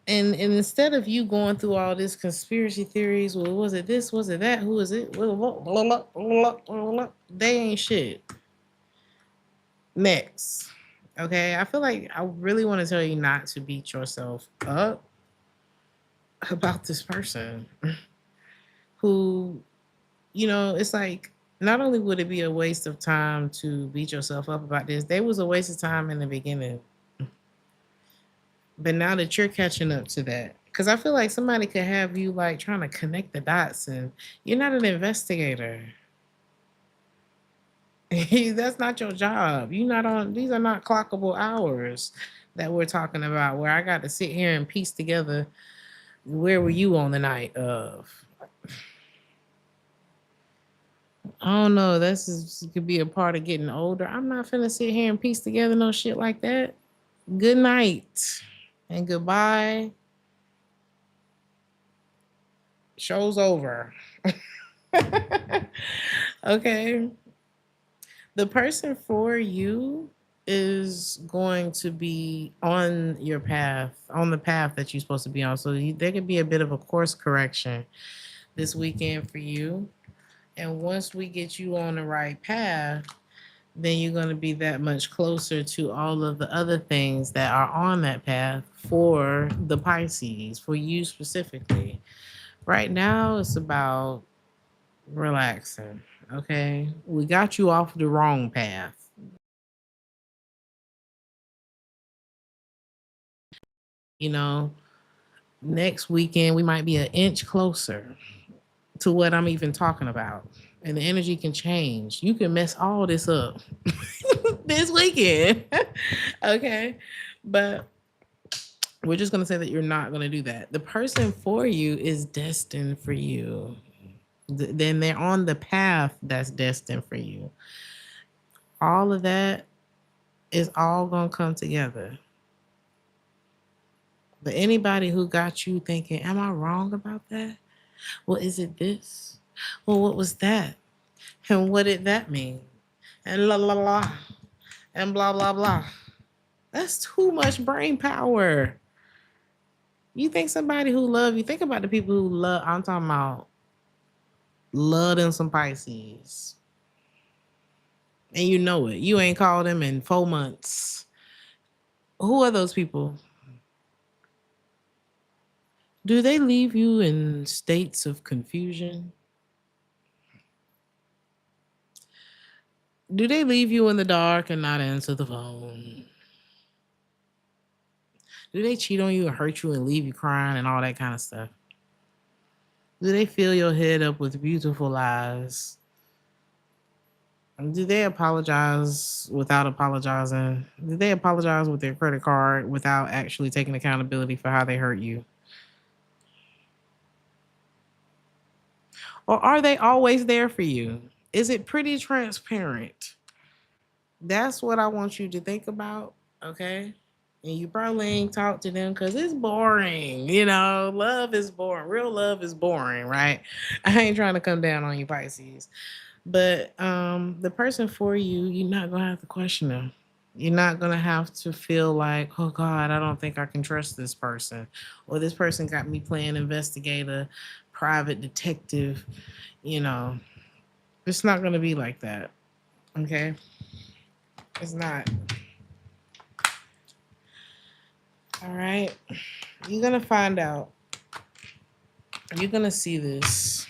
[SPEAKER 1] and instead of you going through all this conspiracy theories, well, was it this? Was it that? Who is it? They ain't shit. Next. Okay. I feel like I really want to tell you not to beat yourself up about this person who, it's like Not only would it be a waste of time to beat yourself up about this, they was a waste of time in the beginning. But now that you're catching up to that, because I feel like somebody could have you like trying to connect the dots, and you're not an investigator. That's not your job. You not on. These are not clockable hours that we're talking about. Where I got to sit here and piece together. Where were you on the night of? I don't know. Could be a part of getting older. I'm not finna sit here and piece together no shit like that. Good night and goodbye. Show's over. Okay. The person for you is going to be on your path, on the path that you're supposed to be on. So there could be a bit of a course correction this weekend for you. And once we get you on the right path, then you're going to be that much closer to all of the other things that are on that path for the Pisces, for you specifically. Right now, it's about relaxing. Okay. We got you off the wrong path. You know, next weekend, we might be an inch closer to what I'm even talking about. And the energy can change. You can mess all this up this weekend. Okay. But we're just going to say that you're not going to do that. The person for you is destined for you. Then they're on the path that's destined for you. All of that is all going to come together. But anybody who got you thinking, am I wrong about that? Well, is it this? Well, what was that? And what did that mean? And la la la. And blah blah blah. That's too much brain power. You think somebody who love you, think about the people who love, I'm talking about love them some Pisces. And you know it. You ain't called them in 4 months. Who are those people? Do they leave you in states of confusion? Do they leave you in the dark and not answer the phone? Do they cheat on you and hurt you and leave you crying and all that kind of stuff? Do they fill your head up with beautiful lies? Do they apologize without apologizing? Do they apologize with their credit card without actually taking accountability for how they hurt you? Or are they always there for you? Is it pretty transparent? That's what I want you to think about, okay? And you probably ain't talked to them because it's boring. You know, love is boring. Real love is boring, right? I ain't trying to come down on you, Pisces. But the person for you, you're not gonna have to question them. You're not gonna have to feel like, oh God, I don't think I can trust this person. Or this person got me playing investigator, private detective, you know. It's not gonna be like that. Okay? It's not. All right. You're gonna find out. You're gonna see this.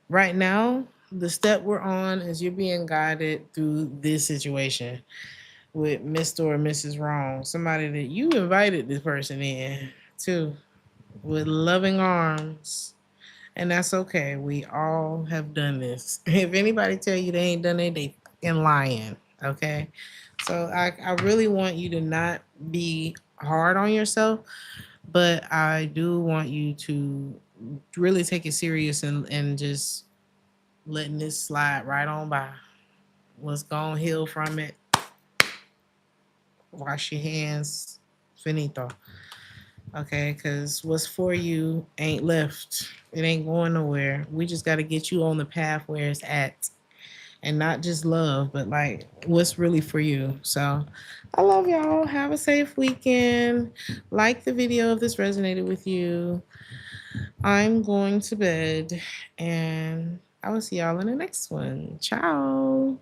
[SPEAKER 1] Right now, the step we're on is you're being guided through this situation with Mr. or Mrs. Wrong. Somebody that you invited this person in too, with loving arms. And that's okay. We all have done this. If anybody tell you they ain't done it, they fucking lying. Okay. So I really want you to not be hard on yourself, but I do want you to really take it serious and just letting this slide right on by. What's gonna heal from it? Wash your hands. Finito. Okay, because what's for you ain't left. It ain't going nowhere. We just got to get you on the path where it's at. And not just love, but like what's really for you. So I love y'all. Have a safe weekend. Like the video if this resonated with you. I'm going to bed and I will see y'all in the next one. Ciao.